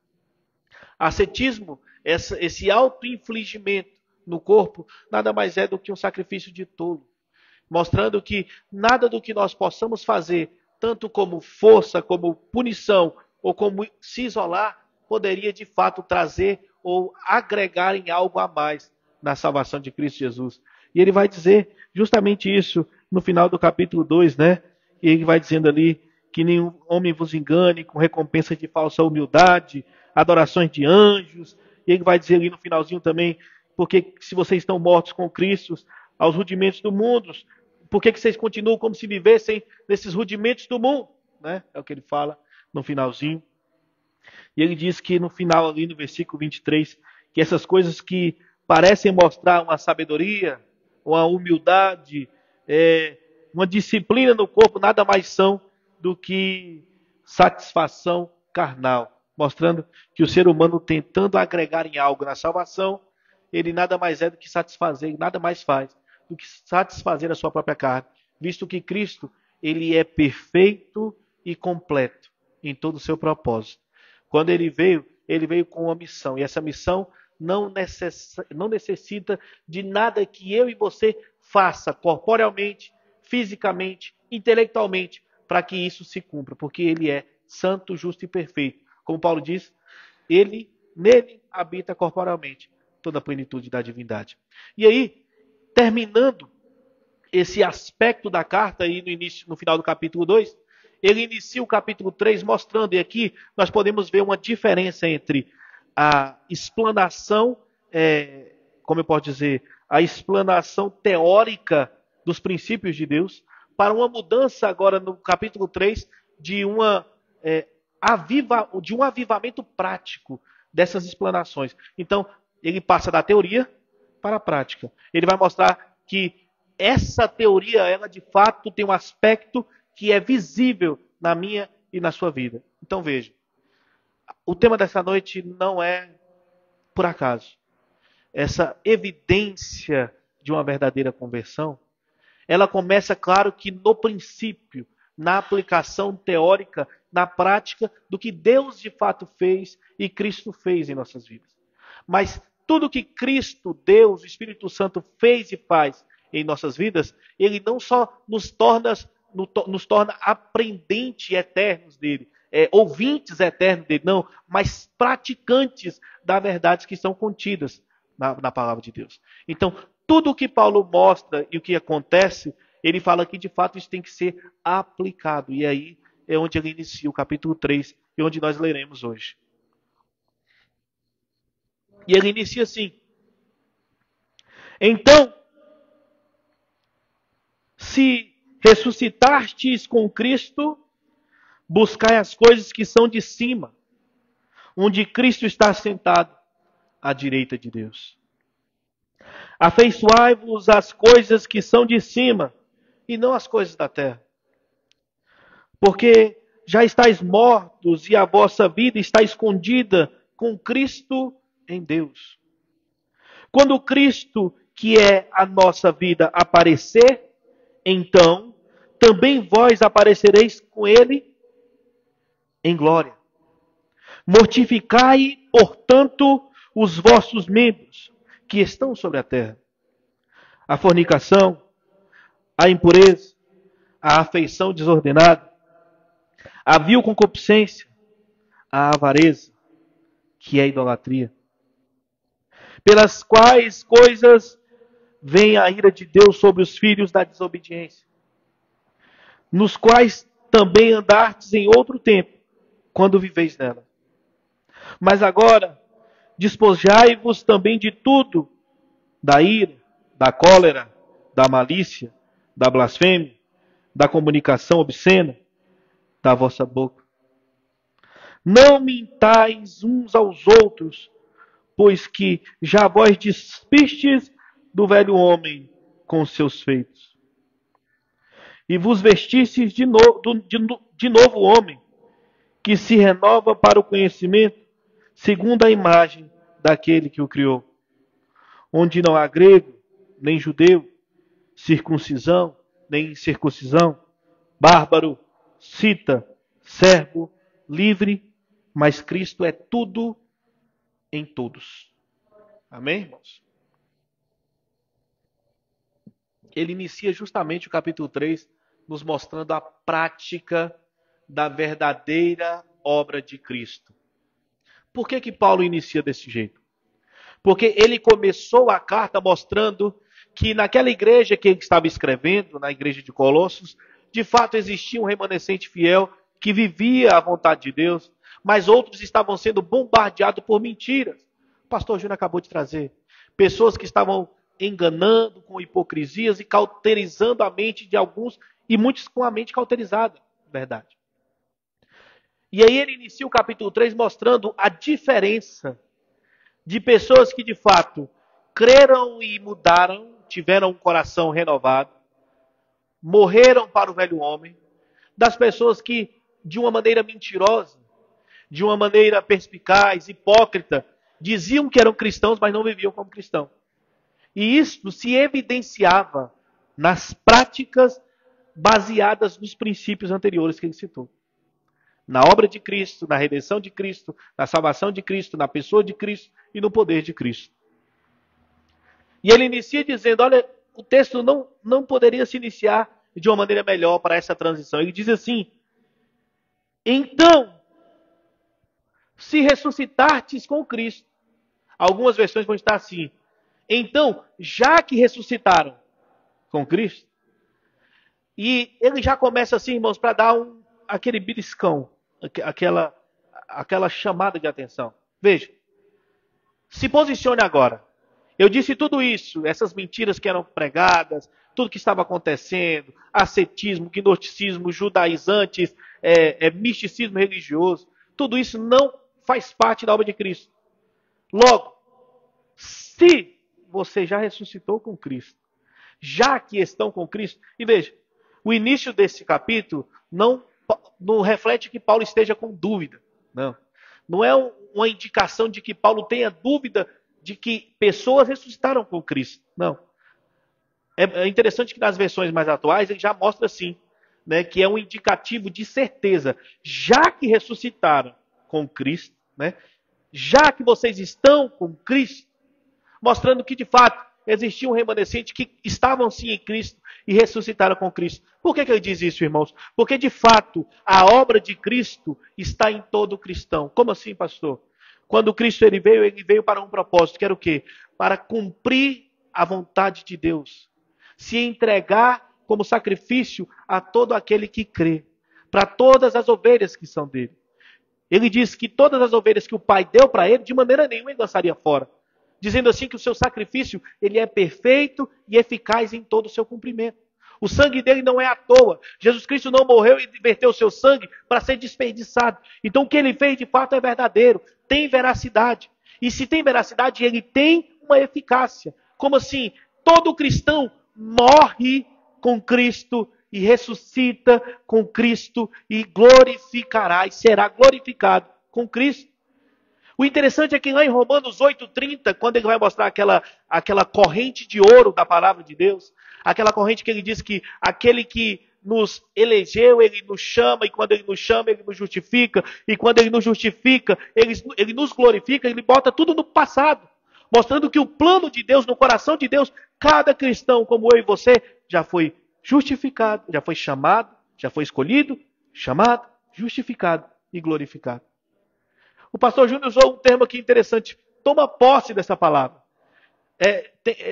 Speaker 3: Ascetismo, esse auto-infligimento no corpo, nada mais é do que um sacrifício de tolo. Mostrando que nada do que nós possamos fazer, tanto como força, como punição, ou como se isolar, poderia de fato trazer ou agregar em algo a mais na salvação de Cristo Jesus. E ele vai dizer justamente isso no final do capítulo 2, né? E ele vai dizendo ali que nenhum homem vos engane com recompensa de falsa humildade, adorações de anjos. E ele vai dizer ali no finalzinho também, porque se vocês estão mortos com Cristo aos rudimentos do mundo, por que vocês continuam como se vivessem nesses rudimentos do mundo? Né? É o que ele fala no finalzinho. E ele diz que no final, ali no versículo 23, que essas coisas que parecem mostrar uma sabedoria, uma humildade, uma disciplina no corpo, nada mais são do que satisfação carnal. Mostrando que o ser humano, tentando agregar em algo na salvação, ele nada mais é do que satisfazer, nada mais faz do que satisfazer a sua própria carne. Visto que Cristo, ele é perfeito e completo em todo o seu propósito. Quando ele veio com uma missão. E essa missão não necessita de nada que eu e você faça corporealmente, fisicamente, intelectualmente, para que isso se cumpra. Porque ele é santo, justo e perfeito. Como Paulo diz, nele habita corporalmente toda a plenitude da divindade. E aí, terminando esse aspecto da carta aí no final do capítulo 2, ele inicia o capítulo 3 mostrando, e aqui nós podemos ver uma diferença entre a explanação, como eu posso dizer, a explanação teórica dos princípios de Deus, para uma mudança agora no capítulo 3 de um avivamento prático dessas explanações. Então, ele passa da teoria para a prática. Ele vai mostrar que essa teoria, ela de fato tem um aspecto que é visível na minha e na sua vida. Então veja, o tema dessa noite não é por acaso. Essa evidência de uma verdadeira conversão, ela começa, claro, que no princípio, na aplicação teórica, na prática do que Deus de fato fez e Cristo fez em nossas vidas. Mas tudo que Cristo, Deus, o Espírito Santo fez e faz em nossas vidas, ele não só nos torna aprendentes eternos dele, ouvintes eternos dele, não, mas praticantes das verdades que são contidas na palavra de Deus. Então, tudo o que Paulo mostra e o que acontece, ele fala que de fato isso tem que ser aplicado. E aí é onde ele inicia o capítulo 3, e onde nós leremos hoje. E ele inicia assim: então, se ressuscitastes com Cristo, buscai as coisas que são de cima, onde Cristo está sentado à direita de Deus. Afeiçoai-vos às coisas que são de cima, e não às coisas da terra. Porque já estáis mortos, e a vossa vida está escondida com Cristo em Deus. Quando Cristo, que é a nossa vida, aparecer, então também vós aparecereis com Ele em glória. Mortificai, portanto, os vossos membros que estão sobre a terra: a fornicação, a impureza, a afeição desordenada, a vil concupiscência, a avareza, que é a idolatria. Pelas quais coisas vem a ira de Deus sobre os filhos da desobediência, nos quais também andastes em outro tempo, quando viveis nela. Mas agora, despojai-vos também de tudo, da ira, da cólera, da malícia, da blasfêmia, da comunicação obscena, da vossa boca. Não mintais uns aos outros, pois que já vós despistes do velho homem com seus feitos, e vos vestistes de novo homem, que se renova para o conhecimento, segundo a imagem daquele que o criou, onde não há grego, nem judeu, circuncisão, nem incircuncisão, bárbaro, cita, servo, livre, mas Cristo é tudo em todos. Amém, irmãos? Ele inicia justamente o capítulo 3 nos mostrando a prática da verdadeira obra de Cristo. Por que Paulo inicia desse jeito? Porque ele começou a carta mostrando que naquela igreja que ele estava escrevendo, na igreja de Colossos, de fato existia um remanescente fiel que vivia a vontade de Deus, mas outros estavam sendo bombardeados por mentiras. O pastor Júnior acabou de trazer. Pessoas que estavam enganando com hipocrisias e cauterizando a mente de alguns, e muitos com a mente cauterizada, verdade. E aí ele inicia o capítulo 3 mostrando a diferença de pessoas que de fato creram e mudaram, tiveram um coração renovado, morreram para o velho homem, das pessoas que de uma maneira mentirosa, de uma maneira perspicaz, hipócrita, diziam que eram cristãos, mas não viviam como cristãos. E isso se evidenciava nas práticas baseadas nos princípios anteriores que ele citou. Na obra de Cristo, na redenção de Cristo, na salvação de Cristo, na pessoa de Cristo e no poder de Cristo. E ele inicia dizendo, olha, o texto não poderia se iniciar de uma maneira melhor para essa transição. Ele diz assim, então, se ressuscitartes com Cristo. Algumas versões vão estar assim. Então, já que ressuscitaram com Cristo, e ele já começa assim, irmãos, para dar aquele beliscão, aquela chamada de atenção. Veja, se posicione agora. Eu disse tudo isso, essas mentiras que eram pregadas, tudo que estava acontecendo, ascetismo, gnosticismo, judaizantes, misticismo religioso, tudo isso não faz parte da obra de Cristo. Logo, se você já ressuscitou com Cristo, já que estão com Cristo, e veja, o início desse capítulo não reflete que Paulo esteja com dúvida. Não é uma indicação de que Paulo tenha dúvida de que pessoas ressuscitaram com Cristo. Não. É interessante que nas versões mais atuais ele já mostra assim, né, que é um indicativo de certeza. Já que ressuscitaram com Cristo, né, já que vocês estão com Cristo, mostrando que de fato existia um remanescente que estavam sim em Cristo e ressuscitaram com Cristo. Por que ele diz isso, irmãos? Porque de fato a obra de Cristo está em todo cristão. Como assim, pastor? Quando Cristo ele veio para um propósito, que era o quê? Para cumprir a vontade de Deus. Se entregar como sacrifício a todo aquele que crê. Para todas as ovelhas que são dele. Ele diz que todas as ovelhas que o Pai deu para ele, de maneira nenhuma ele lançaria fora. Dizendo assim que o seu sacrifício ele é perfeito e eficaz em todo o seu cumprimento. O sangue dele não é à toa. Jesus Cristo não morreu e verteu o seu sangue para ser desperdiçado. Então o que ele fez de fato é verdadeiro, tem veracidade. E se tem veracidade, ele tem uma eficácia. Como assim? Todo cristão morre com Cristo e ressuscita com Cristo e glorificará e será glorificado com Cristo. O interessante é que lá em Romanos 8,30, quando ele vai mostrar aquela corrente de ouro da palavra de Deus, aquela corrente que ele diz que aquele que nos elegeu, ele nos chama, e quando ele nos chama, ele nos justifica, e quando ele nos justifica, ele nos glorifica, ele bota tudo no passado, mostrando que o plano de Deus, no coração de Deus, cada cristão como eu e você, já foi justificado, já foi chamado, já foi escolhido, chamado, justificado e glorificado. O pastor Júnior usou um termo aqui interessante. Toma posse dessa palavra.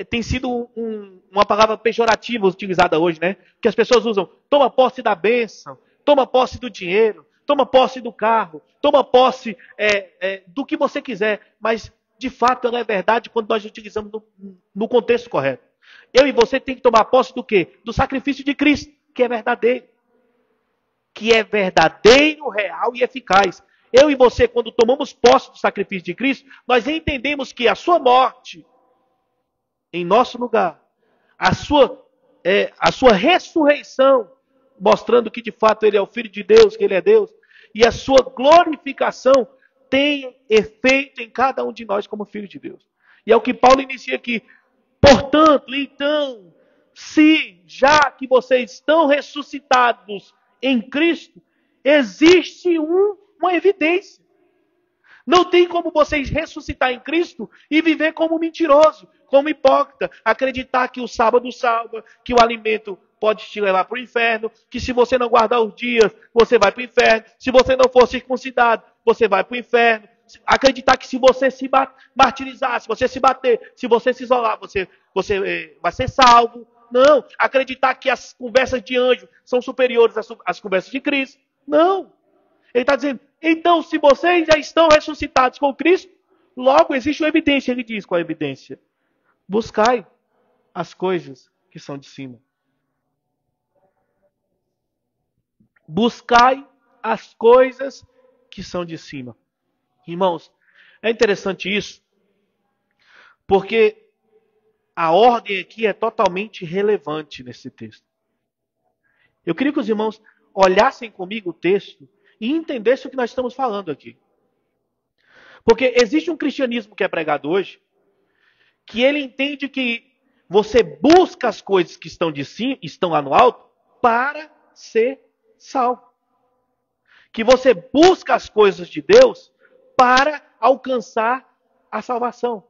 Speaker 3: Tem sido uma palavra pejorativa utilizada hoje, né? Que as pessoas usam. Toma posse da bênção. Toma posse do dinheiro. Toma posse do carro. Toma posse do que você quiser. Mas, de fato, ela é verdade quando nós utilizamos no contexto correto. Eu e você tem que tomar posse do quê? Do sacrifício de Cristo, que é verdadeiro. Que é verdadeiro, real e eficaz. Eu e você, quando tomamos posse do sacrifício de Cristo, nós entendemos que a sua morte em nosso lugar, a sua ressurreição, mostrando que de fato Ele é o Filho de Deus, que Ele é Deus, e a sua glorificação tem efeito em cada um de nós como Filho de Deus. E é o que Paulo inicia aqui. Portanto, então, se já que vocês estão ressuscitados em Cristo, existe uma evidência. Não tem como vocês ressuscitar em Cristo e viver como mentiroso, como hipócrita, acreditar que o sábado salva, que o alimento pode te levar para o inferno, que se você não guardar os dias, você vai para o inferno, se você não for circuncidado, você vai para o inferno, acreditar que se você se martirizar, se você se bater, se você se isolar, você vai ser salvo. Não, acreditar que as conversas de anjo são superiores às conversas de Cristo. Não. Ele está dizendo, então se vocês já estão ressuscitados com Cristo, logo existe uma evidência. Ele diz qual é a evidência? Buscai as coisas que são de cima. Buscai as coisas que são de cima. Irmãos, é interessante isso, porque a ordem aqui é totalmente relevante nesse texto. Eu queria que os irmãos olhassem comigo o texto e entendessem o que nós estamos falando aqui. Porque existe um cristianismo que é pregado hoje, que ele entende que você busca as coisas que estão de cima, estão lá no alto, para ser salvo. Que você busca as coisas de Deus para alcançar a salvação.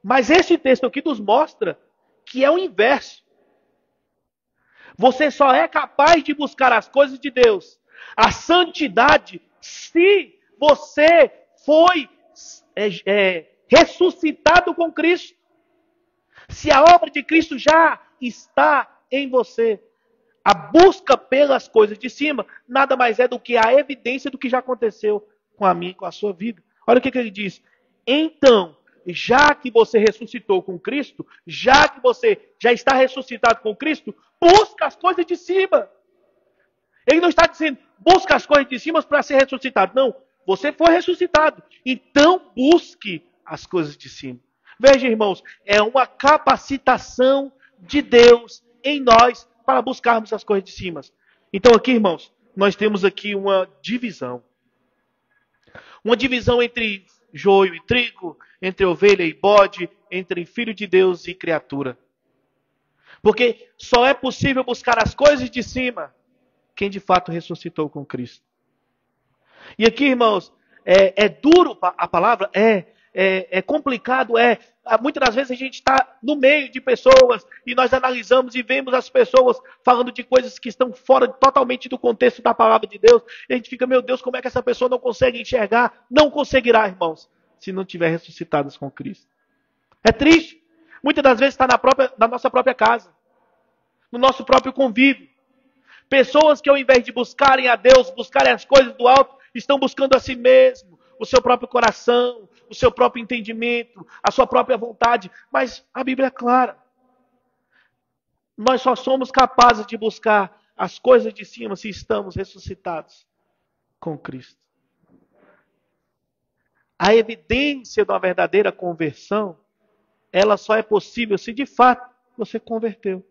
Speaker 3: Mas esse texto aqui nos mostra que é o inverso. Você só é capaz de buscar as coisas de Deus, a santidade, se você foi ressuscitado com Cristo. Se a obra de Cristo já está em você. A busca pelas coisas de cima nada mais é do que a evidência do que já aconteceu com a minha e com a sua vida. Olha o que ele diz. Então, já que você ressuscitou com Cristo, já que você já está ressuscitado com Cristo, busca as coisas de cima. Ele não está dizendo, busca as coisas de cima para ser ressuscitado. Não, você foi ressuscitado. Então, busque as coisas de cima. Veja, irmãos, é uma capacitação de Deus em nós para buscarmos as coisas de cima. Então aqui, irmãos, nós temos aqui uma divisão. Uma divisão entre joio e trigo, entre ovelha e bode, entre filho de Deus e criatura. Porque só é possível buscar as coisas de cima quem de fato ressuscitou com Cristo. E aqui, irmãos, é duro a palavra, é complicado, muitas das vezes a gente está no meio de pessoas e nós analisamos e vemos as pessoas falando de coisas que estão fora totalmente do contexto da palavra de Deus. E a gente fica, meu Deus, como é que essa pessoa não consegue enxergar? Não conseguirá, irmãos, se não tiver ressuscitados com Cristo. É triste. Muitas das vezes está na nossa própria casa, no nosso próprio convívio. Pessoas que ao invés de buscarem a Deus, buscarem as coisas do alto, estão buscando a si mesmo, o seu próprio coração, o seu próprio entendimento, a sua própria vontade. Mas a Bíblia é clara. Nós só somos capazes de buscar as coisas de cima se estamos ressuscitados com Cristo. A evidência de uma verdadeira conversão, ela só é possível se de fato você converteu.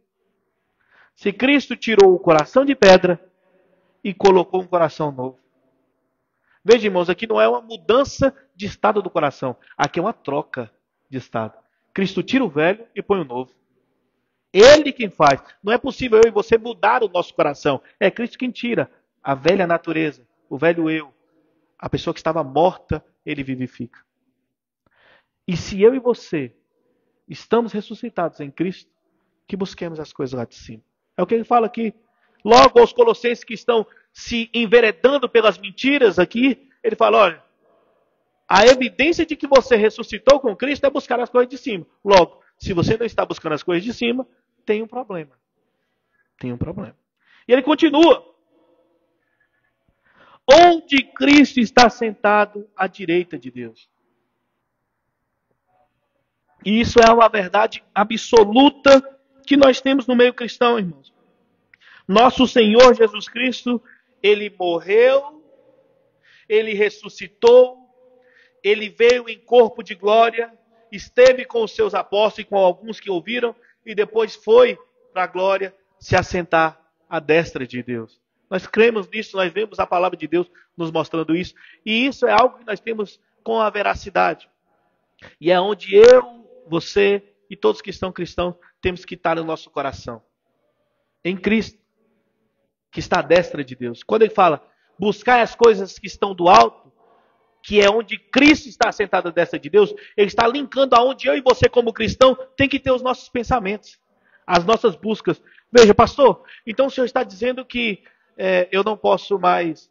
Speaker 3: Se Cristo tirou o coração de pedra e colocou um coração novo. Veja, irmãos, aqui não é uma mudança de estado do coração. Aqui é uma troca de estado. Cristo tira o velho e põe o novo. Ele quem faz. Não é possível eu e você mudar o nosso coração. É Cristo quem tira a velha natureza, o velho eu. A pessoa que estava morta, ele vivifica. E se eu e você estamos ressuscitados em Cristo, que busquemos as coisas lá de cima. É o que ele fala aqui. Logo aos colossenses que estão se enveredando pelas mentiras aqui, ele fala, olha, A evidência de que você ressuscitou com Cristo é buscar as coisas de cima. Logo, se você não está buscando as coisas de cima, tem um problema. Tem um problema. E ele continua. Onde Cristo está sentado à direita de Deus. E isso é uma verdade absoluta que nós temos no meio cristão, irmãos. Nosso Senhor Jesus Cristo, Ele morreu, Ele ressuscitou, Ele veio em corpo de glória, esteve com os seus apóstolos e com alguns que ouviram, e depois foi para a glória se assentar à destra de Deus. Nós cremos nisso, nós vemos a palavra de Deus nos mostrando isso. E isso é algo que nós temos com a veracidade. E é onde eu, você e todos que estão cristãos temos que estar no nosso coração. Em Cristo, que está à destra de Deus. Quando ele fala, buscar as coisas que estão do alto, que é onde Cristo está sentado à destra de Deus, ele está linkando aonde eu e você como cristão tem que ter os nossos pensamentos, as nossas buscas. Veja, pastor, então o senhor está dizendo que eu não posso mais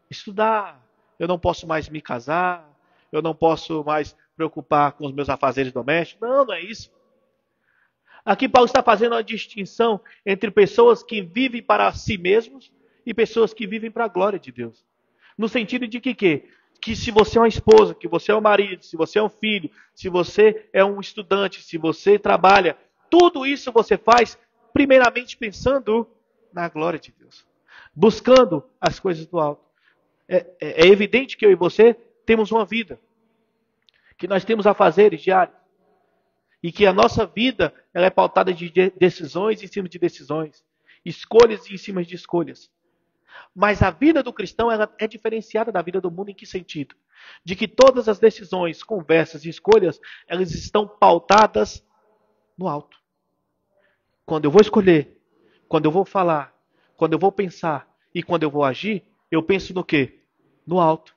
Speaker 3: estudar, eu não posso mais me casar, eu não posso mais preocupar com os meus afazeres domésticos. Não, não é isso. Aqui Paulo está fazendo uma distinção entre pessoas que vivem para si mesmos e pessoas que vivem para a glória de Deus. No sentido de que se você é uma esposa, que você é um marido, se você é um filho, se você é um estudante, se você trabalha, tudo isso você faz primeiramente pensando na glória de Deus. Buscando as coisas do alto. É evidente que eu e você temos uma vida. Que nós temos afazeres diários. E que a nossa vida ela é pautada de decisões em cima de decisões. Escolhas em cima de escolhas. Mas a vida do cristão ela é diferenciada da vida do mundo em que sentido? De que todas as decisões, conversas e escolhas, elas estão pautadas no alto. Quando eu vou escolher, quando eu vou falar, quando eu vou pensar e quando eu vou agir, eu penso no quê? No alto.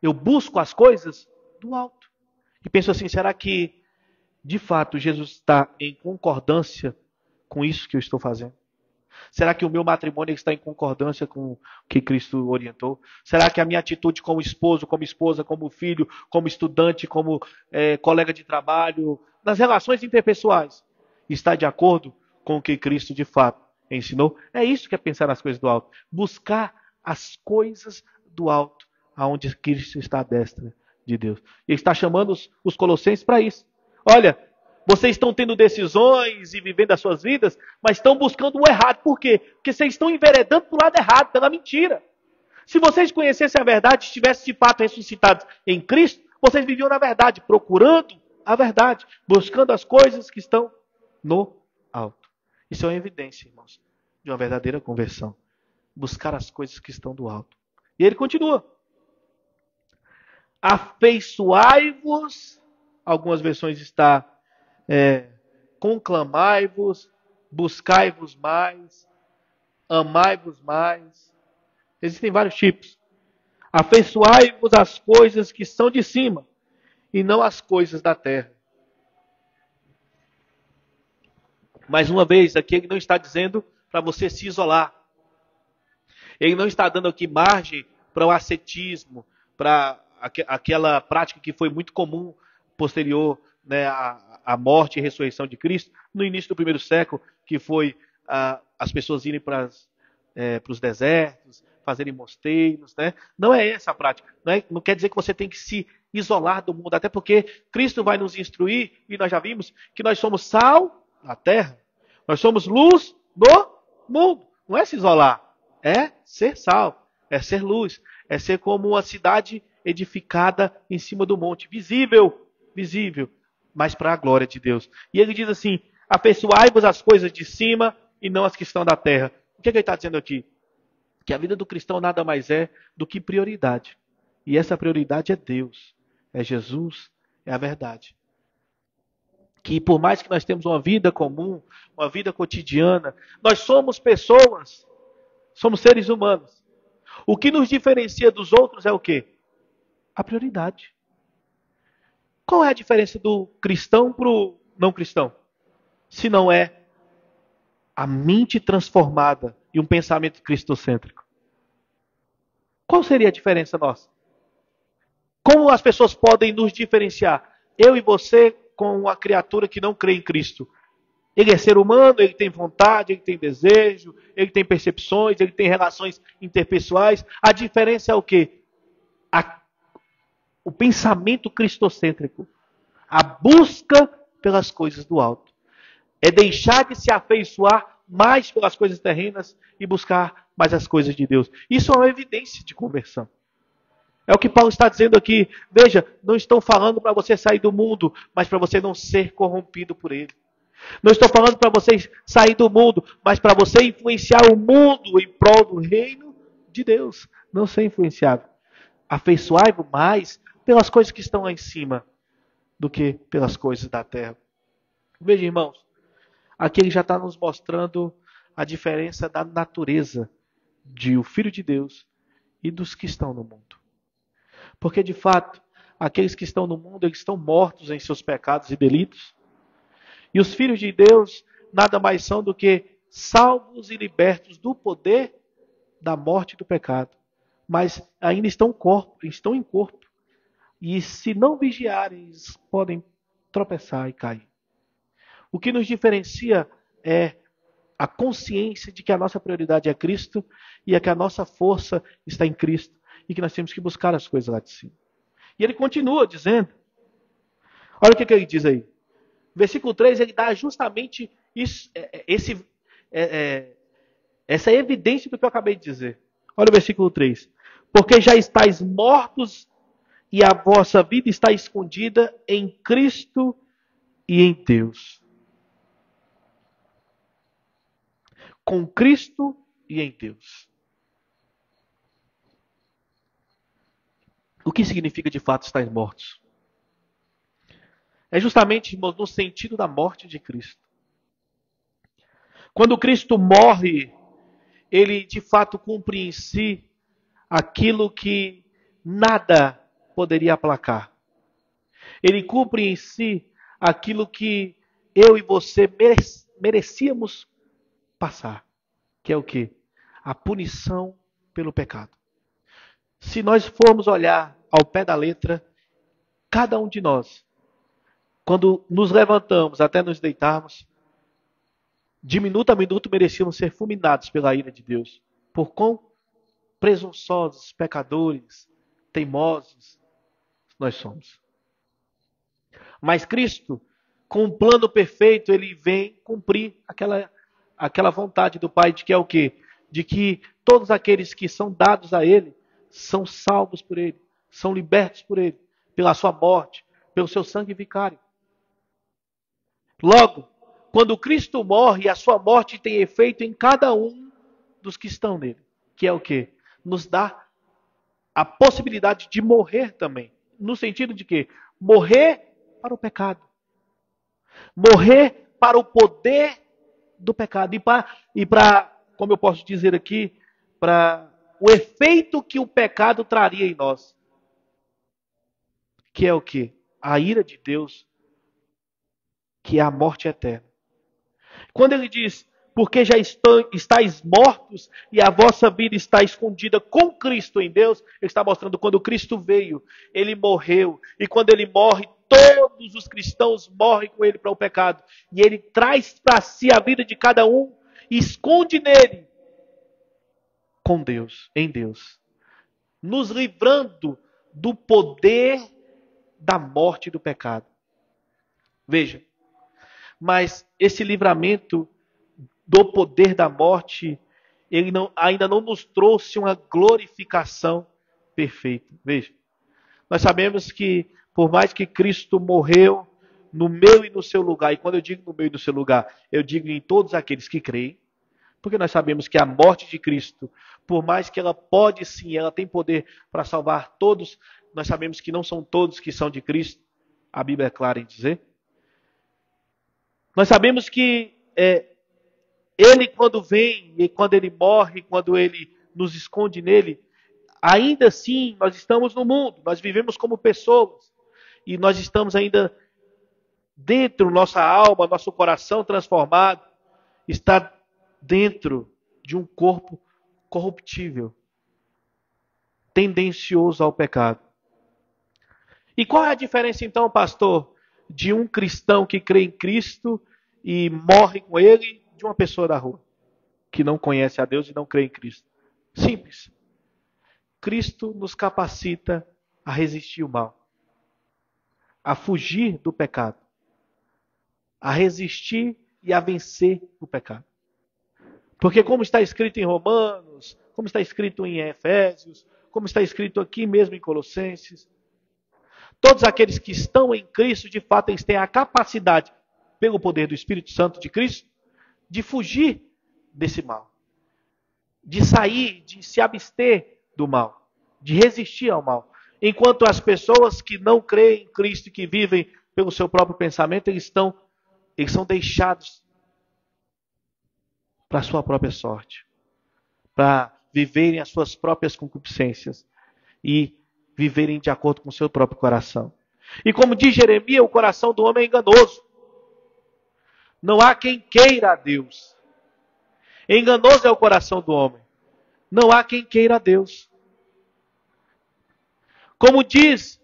Speaker 3: Eu busco as coisas do alto. E penso assim, será que de fato Jesus está em concordância com isso que eu estou fazendo? Será que o meu matrimônio está em concordância com o que Cristo orientou? Será que a minha atitude como esposo, como esposa, como filho, como estudante, como colega de trabalho, nas relações interpessoais, está de acordo com o que Cristo de fato ensinou? É isso que é pensar nas coisas do alto. Buscar as coisas do alto, aonde Cristo está à destra de Deus. Ele está chamando os colossenses para isso. Olha, vocês estão tendo decisões e vivendo as suas vidas, mas estão buscando o errado. Por quê? Porque vocês estão enveredando para o lado errado, pela mentira. Se vocês conhecessem a verdade, estivessem de fato ressuscitados em Cristo, vocês viviam na verdade, procurando a verdade, buscando as coisas que estão no alto. Isso é uma evidência, irmãos, de uma verdadeira conversão. Buscar as coisas que estão do alto. E ele continua. Afeiçoai-vos, algumas versões está conclamai-vos, buscai-vos mais, amai-vos mais. Existem vários tipos. Afeiçoai-vos às coisas que são de cima e não às coisas da terra. Mais uma vez, aqui ele não está dizendo para você se isolar. Ele não está dando aqui margem para o ascetismo, para aquela prática que foi muito comum posterior, né, à morte e ressurreição de Cristo, no início do primeiro século, que foi as pessoas irem para os desertos, fazerem mosteiros. Né? Não é essa a prática. Não quer dizer que você tem que se isolar do mundo, até porque Cristo vai nos instruir, e nós já vimos, que nós somos sal na terra. Nós somos luz no mundo. Não é se isolar, é ser sal, é ser luz, é ser como uma cidade edificada em cima do monte, visível, mas para a glória de Deus. E ele diz assim, afeiçoai-vos às coisas de cima e não às que estão da terra. O que ele está dizendo aqui? Que a vida do cristão nada mais é do que prioridade. E essa prioridade é Deus, é Jesus, é a verdade. Que por mais que nós temos uma vida comum, uma vida cotidiana, nós somos pessoas, somos seres humanos. O que nos diferencia dos outros é o quê? A prioridade. Qual é a diferença do cristão para o não cristão? Se não é a mente transformada e um pensamento cristocêntrico. Qual seria a diferença nossa? Como as pessoas podem nos diferenciar? Eu e você com uma criatura que não crê em Cristo. Ele é ser humano, ele tem vontade, ele tem desejo, ele tem percepções, ele tem relações interpessoais. A diferença é o quê? O pensamento cristocêntrico. A busca pelas coisas do alto. É deixar de se afeiçoar mais pelas coisas terrenas e buscar mais as coisas de Deus. Isso é uma evidência de conversão. É o que Paulo está dizendo aqui. Veja, não estou falando para você sair do mundo, mas para você não ser corrompido por ele. Não estou falando para você sair do mundo, mas para você influenciar o mundo em prol do reino de Deus. Não ser influenciado. Afeiçoai-vos mais pelas coisas que estão lá em cima do que pelas coisas da terra. Veja, irmãos, aqui ele já está nos mostrando a diferença da natureza de o Filho de Deus e dos que estão no mundo. Porque, de fato, aqueles que estão no mundo, eles estão mortos em seus pecados e delitos. E os filhos de Deus nada mais são do que salvos e libertos do poder da morte e do pecado. Mas ainda estão em corpo. E se não vigiarem, eles podem tropeçar e cair. O que nos diferencia é a consciência de que a nossa prioridade é Cristo e é que a nossa força está em Cristo e que nós temos que buscar as coisas lá de cima. E ele continua dizendo, olha o que ele diz aí. Versículo 3, ele dá justamente isso, essa evidência do que eu acabei de dizer. Olha o versículo 3. Porque já estáis mortos e a vossa vida está escondida em Cristo e em Deus. Com Cristo e em Deus. O que significa de fato estar mortos? É justamente no sentido da morte de Cristo. Quando Cristo morre, ele de fato cumpre em si aquilo que nada poderia aplacar. Ele cumpre em si aquilo que eu e você merecíamos passar. Que é o quê? A punição pelo pecado. Se nós formos olhar ao pé da letra, cada um de nós, quando nos levantamos até nos deitarmos, de minuto a minuto merecíamos ser fulminados pela ira de Deus. Por quão presunçosos, pecadores, teimosos nós somos. Mas Cristo, com um plano perfeito, ele vem cumprir aquela vontade do Pai de que é o quê? De que todos aqueles que são dados a ele são salvos por ele, são libertos por ele, pela sua morte, pelo seu sangue vicário. Logo, quando Cristo morre, a sua morte tem efeito em cada um dos que estão nele. Que é o quê? Nos dá a possibilidade de morrer também. No sentido de que? Morrer para o pecado. Morrer para o poder do pecado. E para, como eu posso dizer aqui, para o efeito que o pecado traria em nós. Que é o quê? A ira de Deus, que é a morte eterna. Quando ele diz, porque já estáis mortos e a vossa vida está escondida com Cristo em Deus, ele está mostrando quando Cristo veio, ele morreu. E quando ele morre, todos os cristãos morrem com ele para o pecado. E ele traz para si a vida de cada um e esconde nele com Deus, em Deus. Nos livrando do poder da morte e do pecado. Veja, mas esse livramento do poder da morte, ele ainda não nos trouxe uma glorificação perfeita. Veja, nós sabemos que por mais que Cristo morreu no meu e no seu lugar, e quando eu digo no meu e no seu lugar, eu digo em todos aqueles que creem, porque nós sabemos que a morte de Cristo, por mais que ela pode sim, ela tem poder para salvar todos, nós sabemos que não são todos que são de Cristo, a Bíblia é clara em dizer. Nós sabemos que ele quando vem, e quando ele morre, quando ele nos esconde nele, ainda assim nós estamos no mundo, nós vivemos como pessoas, e nós estamos ainda dentro, nossa alma, nosso coração transformado, está dentro de um corpo corruptível, tendencioso ao pecado. E qual é a diferença então, pastor, de um cristão que crê em Cristo e morre com ele, de uma pessoa da rua, que não conhece a Deus e não crê em Cristo? Simples. Cristo nos capacita a resistir o mal, a fugir do pecado, a resistir e a vencer o pecado. Porque como está escrito em Romanos, como está escrito em Efésios, como está escrito aqui mesmo em Colossenses, todos aqueles que estão em Cristo, de fato, eles têm a capacidade, pelo poder do Espírito Santo de Cristo, de fugir desse mal, de sair, de se abster do mal, de resistir ao mal. Enquanto as pessoas que não creem em Cristo e que vivem pelo seu próprio pensamento, eles são deixados para a sua própria sorte, para viverem as suas próprias concupiscências e viverem de acordo com o seu próprio coração. E como diz Jeremias, o coração do homem é enganoso. Não há quem queira a Deus. Enganoso é o coração do homem. Não há quem queira a Deus. Como diz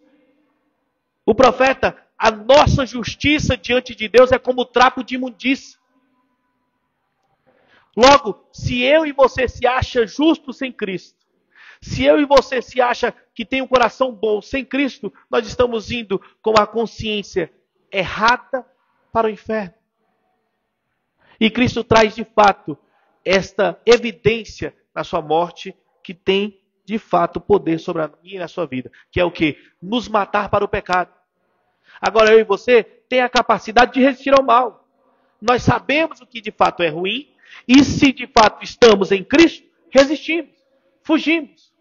Speaker 3: o profeta, a nossa justiça diante de Deus é como trapo de imundícia. Logo, se eu e você se acha justo sem Cristo, se eu e você se acha que tem um coração bom sem Cristo, nós estamos indo com a consciência errada para o inferno. E Cristo traz de fato esta evidência na sua morte que tem de fato poder sobre a minha e na sua vida, que é o quê? Nos matar para o pecado. Agora eu e você tem a capacidade de resistir ao mal. Nós sabemos o que de fato é ruim e se de fato estamos em Cristo, resistimos, fugimos,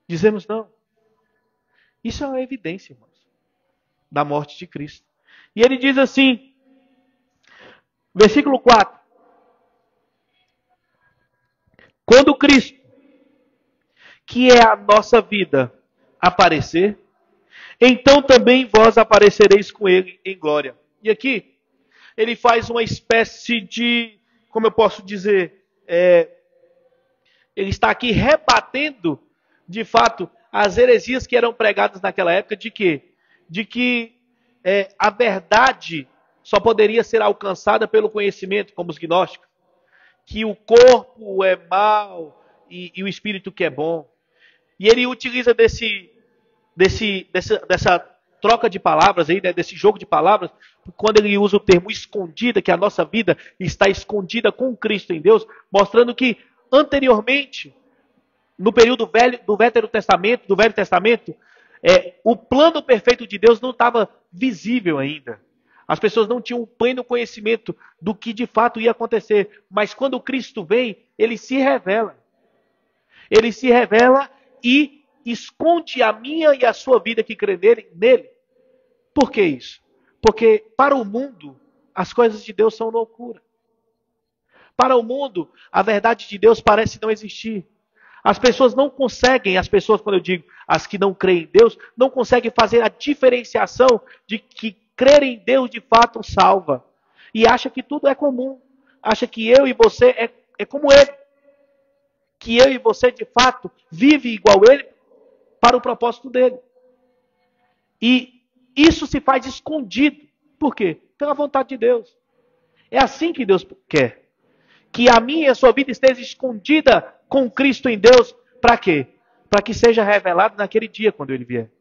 Speaker 3: dizemos não. Isso é uma evidência, irmãos, da morte de Cristo. E ele diz assim, versículo 4. Quando Cristo, que é a nossa vida, aparecer, então também vós aparecereis com ele em glória. E aqui, ele faz uma espécie de, como eu posso dizer, ele está aqui rebatendo, de fato, as heresias que eram pregadas naquela época, de quê? De que a verdade só poderia ser alcançada pelo conhecimento, como os gnósticos. Que o corpo é mau e o espírito que é bom. E ele utiliza dessa troca de palavras aí, né, desse jogo de palavras, quando ele usa o termo escondida, que a nossa vida está escondida com Cristo em Deus, mostrando que anteriormente, no período do Velho Testamento, o plano perfeito de Deus não estava visível ainda. As pessoas não tinham um pleno conhecimento do que de fato ia acontecer. Mas quando Cristo vem, ele se revela. Ele se revela e esconde a minha e a sua vida que crê nele. Por que isso? Porque para o mundo, as coisas de Deus são loucura. Para o mundo, a verdade de Deus parece não existir. As pessoas não conseguem, quando eu digo as que não creem em Deus, não conseguem fazer a diferenciação de que crer em Deus de fato salva. E acha que tudo é comum. Acha que eu e você é como ele. Que eu e você de fato vive igual ele para o propósito dele. E isso se faz escondido. Por quê? Pela vontade de Deus. É assim que Deus quer. Que a minha e a sua vida esteja escondida com Cristo em Deus. Para quê? Para que seja revelado naquele dia quando ele vier.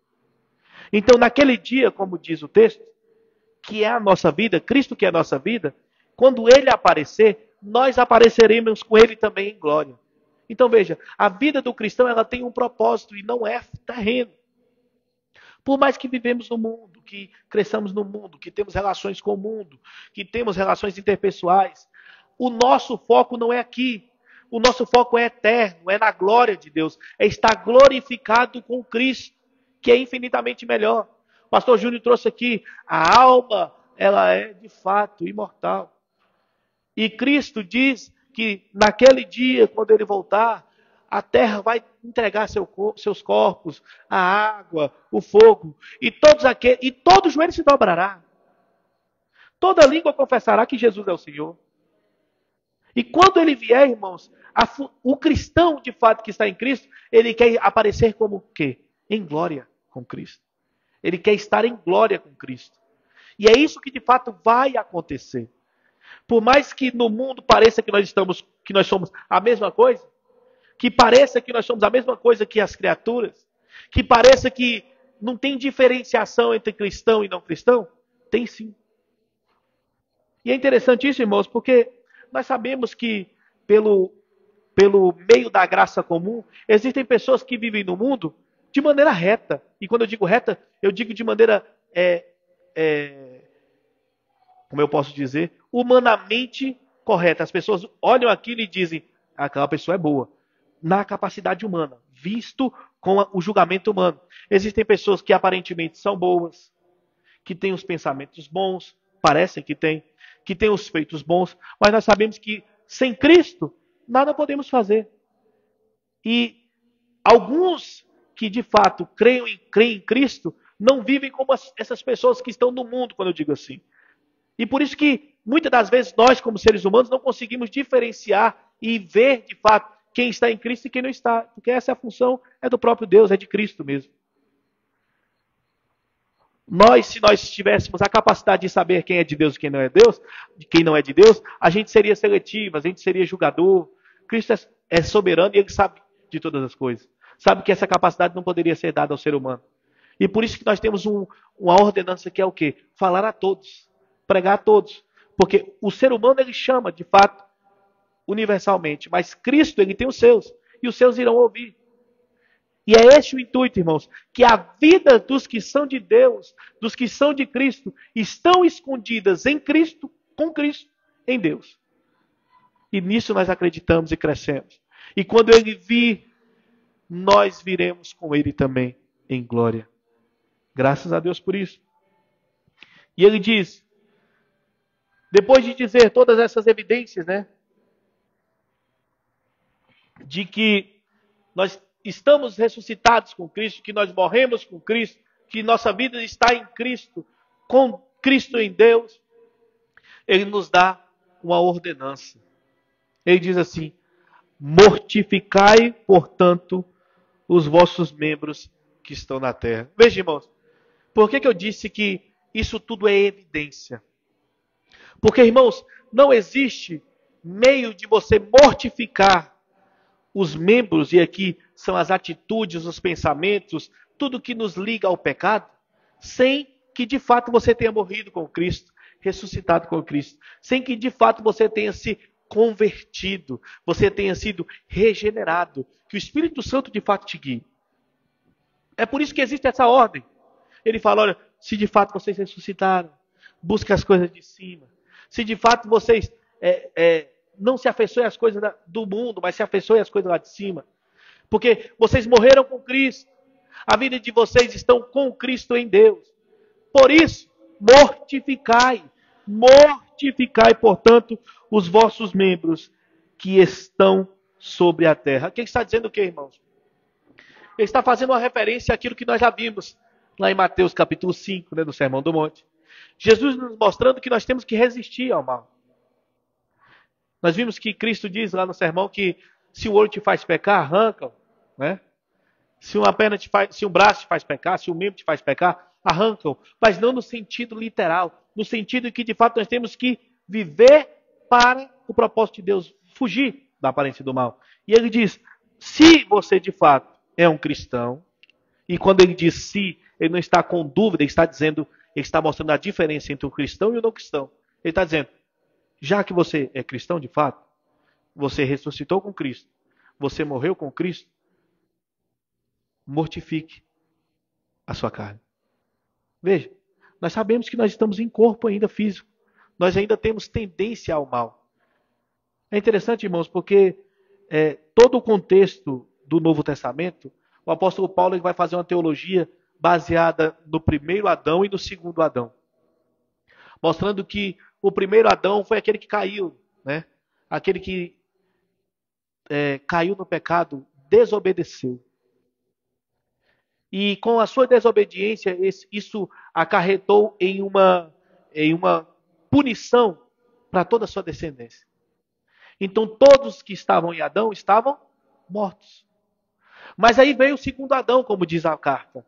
Speaker 3: Então naquele dia, como diz o texto, que é a nossa vida, Cristo que é a nossa vida, quando ele aparecer, nós apareceremos com ele também em glória. Então veja, a vida do cristão ela tem um propósito e não é terreno. Por mais que vivemos no mundo, que cresçamos no mundo, que temos relações com o mundo, que temos relações interpessoais, o nosso foco não é aqui. O nosso foco é eterno, é na glória de Deus, é estar glorificado com Cristo, que é infinitamente melhor. O pastor Júnior trouxe aqui, a alma, ela é de fato imortal. E Cristo diz que naquele dia, quando ele voltar, a terra vai entregar seus corpos, a água, o fogo, e todo joelho se dobrará. Toda língua confessará que Jesus é o Senhor. E quando ele vier, irmãos, o cristão de fato que está em Cristo, ele quer aparecer como o quê? Em glória com Cristo. Ele quer estar em glória com Cristo. E é isso que de fato vai acontecer. Por mais que no mundo pareça que nós somos a mesma coisa, que pareça que nós somos a mesma coisa que as criaturas, que pareça que não tem diferenciação entre cristão e não cristão, tem sim. E é interessante isso, irmãos, porque nós sabemos que pelo meio da graça comum, existem pessoas que vivem no mundo de maneira reta. E quando eu digo reta, eu digo de maneira, como eu posso dizer, humanamente correta. As pessoas olham aquilo e dizem, aquela pessoa é boa. Na capacidade humana, visto com o julgamento humano. Existem pessoas que aparentemente são boas, que têm os pensamentos bons, parecem que têm os feitos bons, mas nós sabemos que sem Cristo nada podemos fazer. E alguns que de fato creem em Cristo não vivem como essas pessoas que estão no mundo, quando eu digo assim. E por isso que muitas das vezes nós, como seres humanos, não conseguimos diferenciar e ver de fato quem está em Cristo e quem não está. Porque essa é a função, é do próprio Deus, é de Cristo mesmo. Se nós tivéssemos a capacidade de saber quem é de Deus e quem não é de Deus, a gente seria seletivo, a gente seria julgador. Cristo é soberano e Ele sabe de todas as coisas. Sabe que essa capacidade não poderia ser dada ao ser humano. E por isso que nós temos uma ordenança que é o quê? Falar a todos, pregar a todos. Porque o ser humano ele chama, de fato, universalmente. Mas Cristo, ele tem os seus. E os seus irão ouvir. E é este o intuito, irmãos. Que a vida dos que são de Deus, dos que são de Cristo, estão escondidas em Cristo, com Cristo, em Deus. E nisso nós acreditamos e crescemos. E quando Ele vir, nós viremos com Ele também em glória. Graças a Deus por isso. E Ele diz, depois de dizer todas essas evidências, né? De que nós estamos ressuscitados com Cristo, que nós morremos com Cristo, que nossa vida está em Cristo, com Cristo em Deus. Ele nos dá uma ordenança. Ele diz assim, mortificai, portanto, os vossos membros que estão na terra. Veja, irmãos, por que eu disse que isso tudo é evidência? Porque, irmãos, não existe meio de você mortificar os membros, e aqui são as atitudes, os pensamentos, tudo que nos liga ao pecado, sem que de fato você tenha morrido com Cristo, ressuscitado com Cristo, sem que de fato você tenha se convertido, você tenha sido regenerado, que o Espírito Santo de fato te guie. É por isso que existe essa ordem. Ele fala, olha, se de fato vocês ressuscitaram, busquem as coisas de cima. Se de fato vocês não se afeiçoem às coisas do mundo, mas se afeiçoem às coisas lá de cima. Porque vocês morreram com Cristo. A vida de vocês estão com Cristo em Deus. Por isso, mortificai, portanto, os vossos membros que estão sobre a terra. O que está dizendo o quê, irmãos? Ele está fazendo uma referência àquilo que nós já vimos lá em Mateus capítulo 5, no Sermão do Monte. Jesus nos mostrando que nós temos que resistir ao mal. Nós vimos que Cristo diz lá no sermão que se o olho te faz pecar, arranca-o, né? Se um braço te faz pecar, se um membro te faz pecar, arranca-o. Mas não no sentido literal, no sentido que de fato nós temos que viver para o propósito de Deus, fugir da aparência do mal. E ele diz, se você de fato é um cristão, e quando ele diz se, ele não está com dúvida, ele está mostrando a diferença entre o cristão e o não cristão. Ele está dizendo, já que você é cristão de fato, você ressuscitou com Cristo, você morreu com Cristo, mortifique a sua carne. Veja, nós sabemos que nós estamos em corpo ainda físico. Nós ainda temos tendência ao mal. É interessante, irmãos, porque todo o contexto do Novo Testamento, o apóstolo Paulo ele vai fazer uma teologia baseada no primeiro Adão e no segundo Adão. Mostrando que o primeiro Adão foi aquele que caiu, né? Aquele que caiu no pecado, desobedeceu. E com a sua desobediência, isso acarretou em uma punição para toda a sua descendência. Então todos que estavam em Adão estavam mortos. Mas aí veio o segundo Adão, como diz a carta.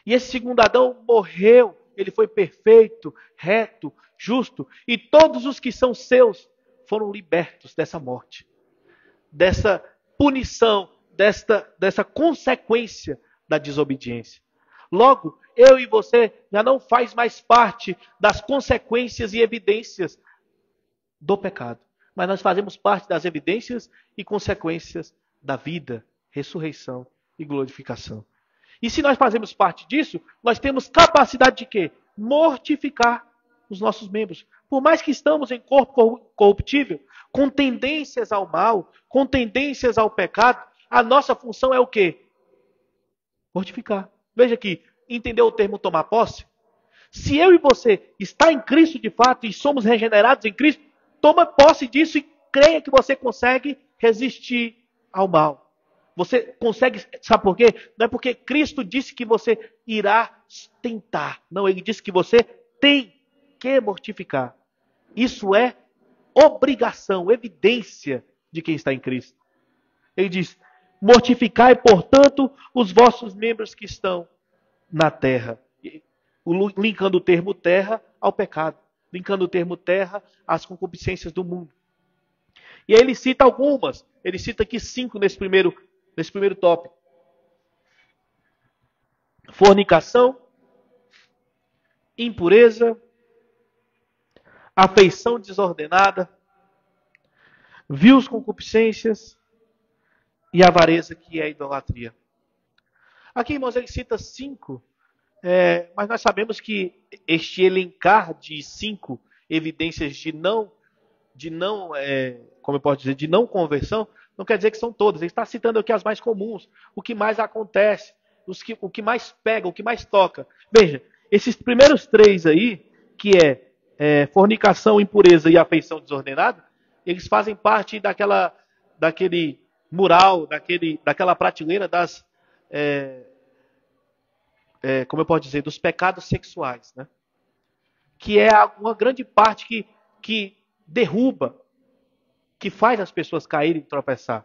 Speaker 3: E esse segundo Adão morreu, ele foi perfeito, reto, justo, e todos os que são seus foram libertos dessa morte, dessa punição, dessa consequência da desobediência. Logo, eu e você já não faz mais parte das consequências e evidências do pecado, mas nós fazemos parte das evidências e consequências da vida, ressurreição e glorificação. E se nós fazemos parte disso, nós temos capacidade de quê? Mortificar os nossos membros. Por mais que estamos em corpo corruptível, com tendências ao mal, com tendências ao pecado, a nossa função é o quê? Mortificar. Veja aqui, entendeu o termo tomar posse? Se eu e você está em Cristo de fato e somos regenerados em Cristo, toma posse disso e creia que você consegue resistir ao mal. Você consegue, sabe por quê? Não é porque Cristo disse que você irá tentar. Não, ele disse que você tem que mortificar. Isso é obrigação, evidência de quem está em Cristo. Ele diz, mortificai, portanto, os vossos membros que estão na terra. Linkando o termo terra ao pecado. Linkando o termo terra às concupiscências do mundo. E aí ele cita algumas. Ele cita aqui 5 nesse primeiro tópico. Fornicação, impureza, afeição desordenada, vils concupiscências e avareza, que é a idolatria. Aqui, irmãos, ele cita 5, mas nós sabemos que este elencar de 5 evidências de não conversão, não quer dizer que são todas. Ele está citando aqui as mais comuns, o que mais acontece, o que mais pega, o que mais toca. Veja, esses primeiros 3 aí, que é fornicação, impureza e afeição desordenada, eles fazem parte daquele mural, daquela prateleira dos pecados sexuais, né? Que é uma grande parte que derruba, que faz as pessoas caírem e tropeçar.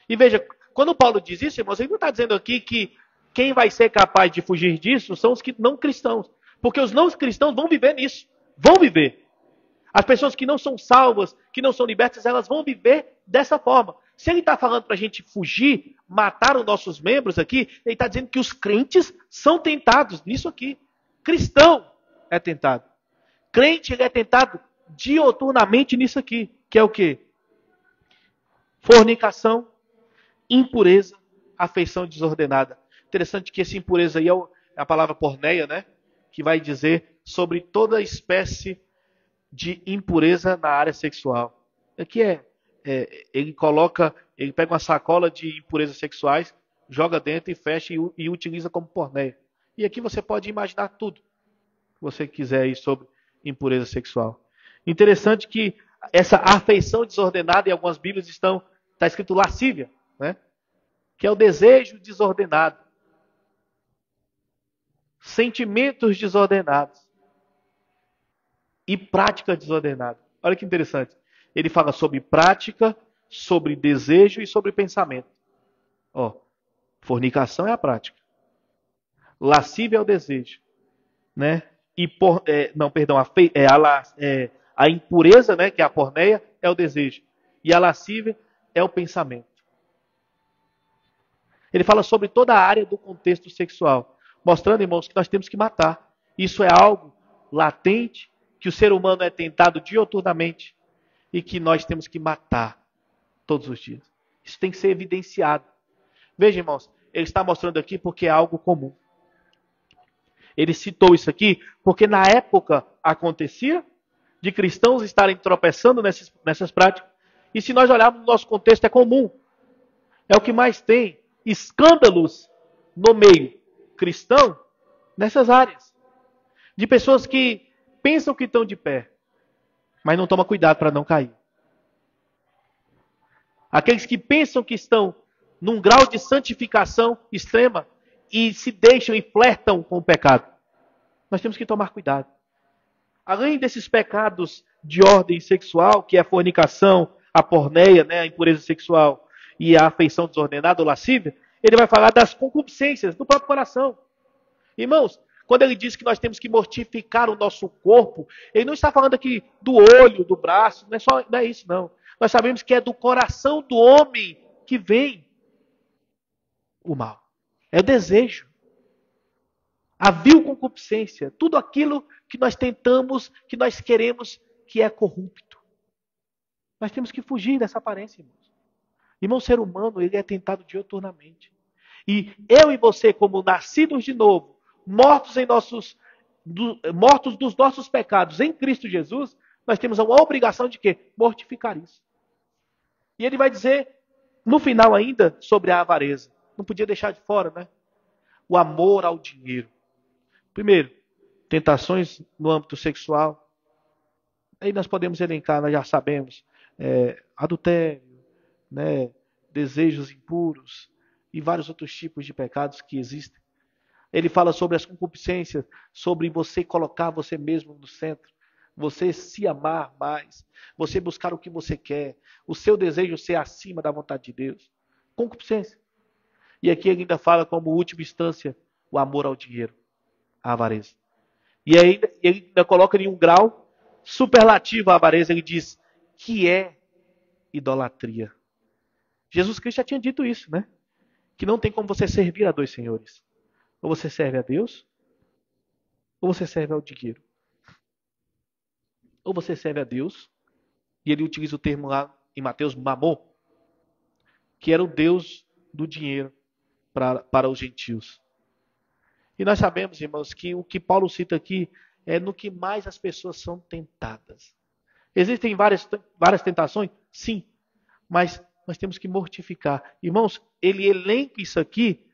Speaker 3: E veja, quando Paulo diz isso, irmãos, ele não está dizendo aqui que quem vai ser capaz de fugir disso são os que não cristãos. Porque os não cristãos vão viver nisso. Vão viver. As pessoas que não são salvas, que não são libertas, elas vão viver dessa forma. Se ele está falando para a gente fugir, matar os nossos membros aqui, ele está dizendo que os crentes são tentados nisso aqui. Cristão é tentado. Crente, ele é tentado dioturnamente nisso aqui. Que é o quê? Fornicação, impureza, afeição desordenada. Interessante que essa impureza aí é a palavra porneia, né? Que vai dizer sobre toda espécie de impureza na área sexual. Aqui ele pega uma sacola de impurezas sexuais, joga dentro e fecha e utiliza como porneia. E aqui você pode imaginar tudo que você quiser aí sobre impureza sexual. Interessante que essa afeição desordenada, em algumas Bíblias está escrito lascívia, né? Que é o desejo desordenado. Sentimentos desordenados. E prática desordenada. Olha que interessante. Ele fala sobre prática, sobre desejo e sobre pensamento. Fornicação é a prática. Lascívia é o desejo. Né? A impureza, né, que é a porneia, é o desejo. E a lascívia é o pensamento. Ele fala sobre toda a área do contexto sexual, mostrando, irmãos, que nós temos que matar. Isso é algo latente, que o ser humano é tentado dioturnamente e que nós temos que matar todos os dias. Isso tem que ser evidenciado. Veja, irmãos, ele está mostrando aqui porque é algo comum. Ele citou isso aqui porque na época acontecia de cristãos estarem tropeçando nessas práticas. E se nós olharmos no nosso contexto, é comum. É o que mais tem escândalos no meio cristão nessas áreas. De pessoas que pensam que estão de pé, mas não tomam cuidado para não cair. Aqueles que pensam que estão num grau de santificação extrema e se deixam e flertam com o pecado. Nós temos que tomar cuidado. Além desses pecados de ordem sexual, que é a fornicação, a porneia, né, a impureza sexual e a afeição desordenada ou lascívia, ele vai falar das concupiscências do próprio coração. Irmãos, quando ele diz que nós temos que mortificar o nosso corpo, ele não está falando aqui do olho, do braço, não é isso não. Nós sabemos que é do coração do homem que vem o mal. É o desejo. A vil concupiscência, tudo aquilo que nós tentamos, que nós queremos, que é corrupto. Nós temos que fugir dessa aparência, irmãos. Irmão, o ser humano, ele é tentado diuturnamente. E eu e você, como nascidos de novo, mortos dos nossos pecados em Cristo Jesus, nós temos uma obrigação de quê? Mortificar isso. E ele vai dizer, no final ainda, sobre a avareza. Não podia deixar de fora, né? O amor ao dinheiro. Primeiro, tentações no âmbito sexual. Aí nós podemos elencar, nós já sabemos, adultério, né, desejos impuros e vários outros tipos de pecados que existem. Ele fala sobre as concupiscências, sobre você colocar você mesmo no centro, você se amar mais, você buscar o que você quer, o seu desejo ser acima da vontade de Deus. Concupiscência. E aqui ele ainda fala como última instância o amor ao dinheiro, a avareza. E aí ele ainda coloca em um grau superlativo a avareza, ele diz que é idolatria. Jesus Cristo já tinha dito isso, né? Que não tem como você servir a dois senhores. Ou você serve a Deus, ou você serve ao dinheiro. Ou você serve a Deus, e ele utiliza o termo lá em Mateus, mamon, que era o Deus do dinheiro para os gentios. E nós sabemos, irmãos, que o que Paulo cita aqui é no que mais as pessoas são tentadas. Existem várias tentações? Sim. Mas nós temos que mortificar. Irmãos, ele elenca isso aqui,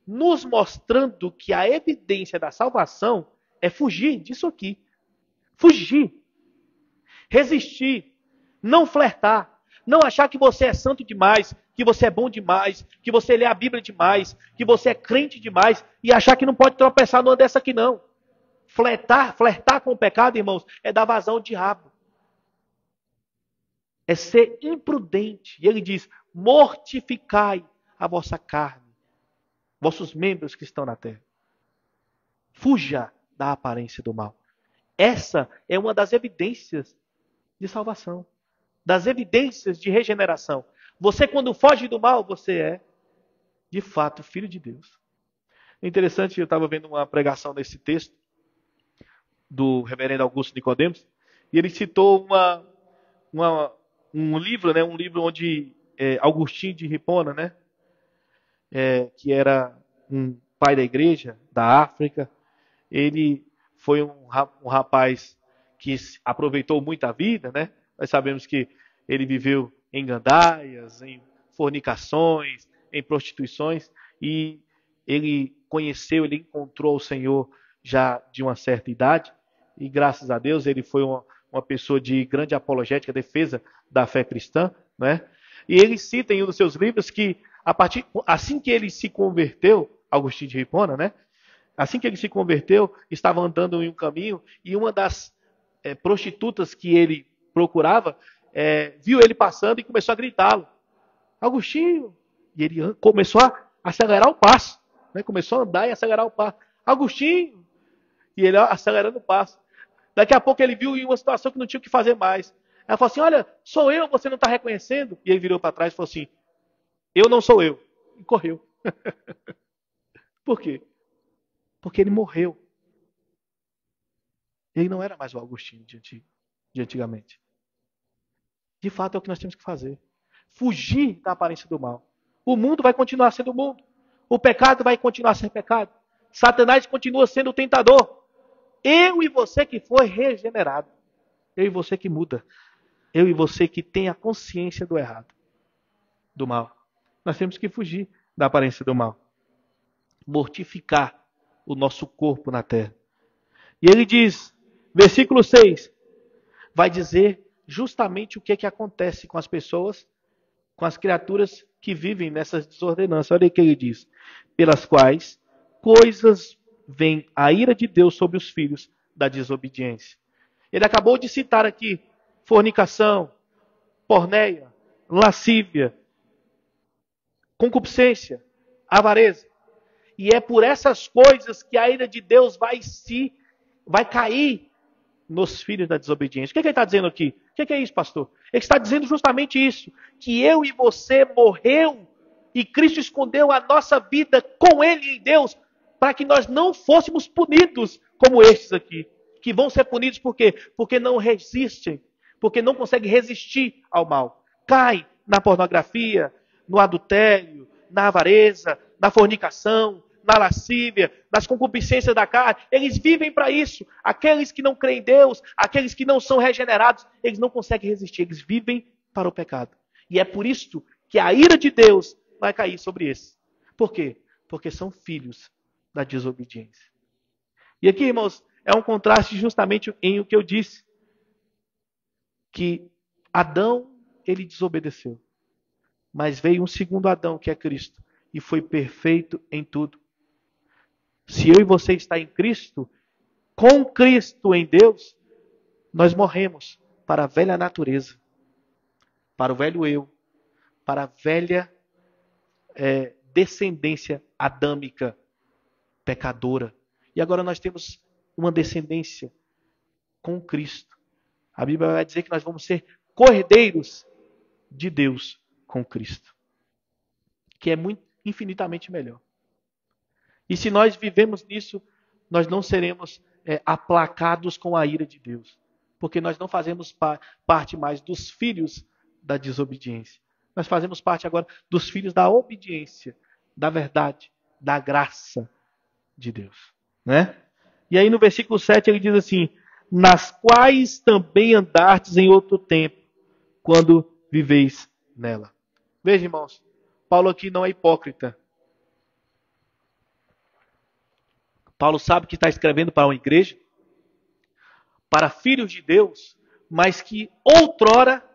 Speaker 3: nos mostrando que a evidência da salvação é fugir disso aqui. Fugir. Resistir. Não flertar. Não achar que você é santo demais, que você é bom demais, que você lê a Bíblia demais, que você é crente demais e achar que não pode tropeçar numa dessa aqui não. Flertar com o pecado, irmãos, é dar vazão ao diabo. É ser imprudente. E ele diz, mortificai a vossa carne, vossos membros que estão na terra. Fuja da aparência do mal. Essa é uma das evidências de salvação. Das evidências de regeneração. Você, quando foge do mal, você é, de fato, filho de Deus. É interessante, eu estava vendo uma pregação nesse texto do reverendo Augusto Nicodemos, e ele citou um livro, né, um livro onde Agostinho de Hipona, né, que era um pai da igreja da África, ele foi um rapaz que aproveitou muito a vida, né? Nós sabemos que ele viveu em gandaias, em fornicações, em prostituições, e ele encontrou o Senhor já de uma certa idade, e graças a Deus ele foi uma pessoa de grande apologética, defesa da fé cristã, né? E ele cita em um dos seus livros que assim que ele se converteu, Agostinho de Hipona, né? Assim que ele se converteu, estava andando em um caminho e uma das prostitutas que ele procurava viu ele passando e começou a gritá-lo. Agostinho! E ele começou a acelerar o passo, né? Começou a andar e acelerar o passo. Agostinho! E ele acelerando o passo. Daqui a pouco ele viu em uma situação que não tinha o que fazer mais. Ela falou assim, olha, sou eu, você não está reconhecendo? E ele virou para trás e falou assim, eu não sou eu. E correu. Por quê? Porque ele morreu. Ele não era mais o Agostinho de antigamente. De fato é o que nós temos que fazer. Fugir da aparência do mal. O mundo vai continuar sendo o mundo. O pecado vai continuar sendo pecado. Satanás continua sendo o tentador. Eu e você que foi regenerado. Eu e você que muda. Eu e você que tem a consciência do errado. Do mal. Nós temos que fugir da aparência do mal. Mortificar o nosso corpo na terra. E ele diz, versículo 6, vai dizer justamente o que acontece com as pessoas, com as criaturas que vivem nessas desordenanças. Olha o que ele diz. Pelas quais coisas vem a ira de Deus sobre os filhos da desobediência. Ele acabou de citar aqui fornicação, porneia, lascívia, concupiscência, avareza. E é por essas coisas que a ira de Deus vai cair nos filhos da desobediência. O que ele está dizendo aqui? O que é isso, pastor? Ele está dizendo justamente isso. Que eu e você morreu e Cristo escondeu a nossa vida com Ele em Deus para que nós não fôssemos punidos como estes aqui. Que vão ser punidos por quê? Porque não resistem. Porque não conseguem resistir ao mal. Cai na pornografia, no adultério, na avareza, na fornicação, na lascívia, nas concupiscências da carne. Eles vivem para isso. Aqueles que não creem em Deus, aqueles que não são regenerados, eles não conseguem resistir. Eles vivem para o pecado. E é por isso que a ira de Deus vai cair sobre esses. Por quê? Porque são filhos da desobediência. E aqui, irmãos, é um contraste justamente em o que eu disse. Que Adão, ele desobedeceu. Mas veio um segundo Adão, que é Cristo. E foi perfeito em tudo. Se eu e você está em Cristo, com Cristo em Deus, nós morremos para a velha natureza, para o velho eu, para a velha descendência adâmica, pecadora. E agora nós temos uma descendência com Cristo. A Bíblia vai dizer que nós vamos ser cordeiros de Deus com Cristo, que é infinitamente melhor. E se nós vivemos nisso, nós não seremos aplacados com a ira de Deus. Porque nós não fazemos parte mais dos filhos da desobediência. Nós fazemos parte agora dos filhos da obediência, da verdade, da graça de Deus. Né? E aí no versículo 7 ele diz assim: nas quais também andastes em outro tempo, quando viveis nela. Veja, irmãos, Paulo aqui não é hipócrita. Paulo sabe que está escrevendo para uma igreja, para filhos de Deus, mas que outrora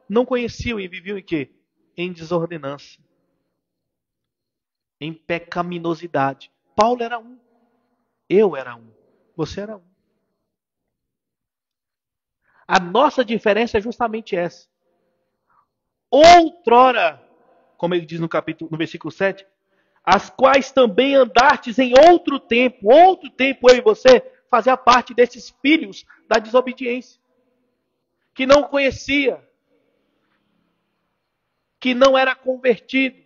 Speaker 3: não conheciam e viviam em quê? Em desordenança, em pecaminosidade. Paulo era um, eu era um, você era um. A nossa diferença é justamente essa. Outrora, como ele diz no versículo 7, as quais também andastes em outro tempo eu e você, fazia parte desses filhos da desobediência, que não conhecia, que não era convertido,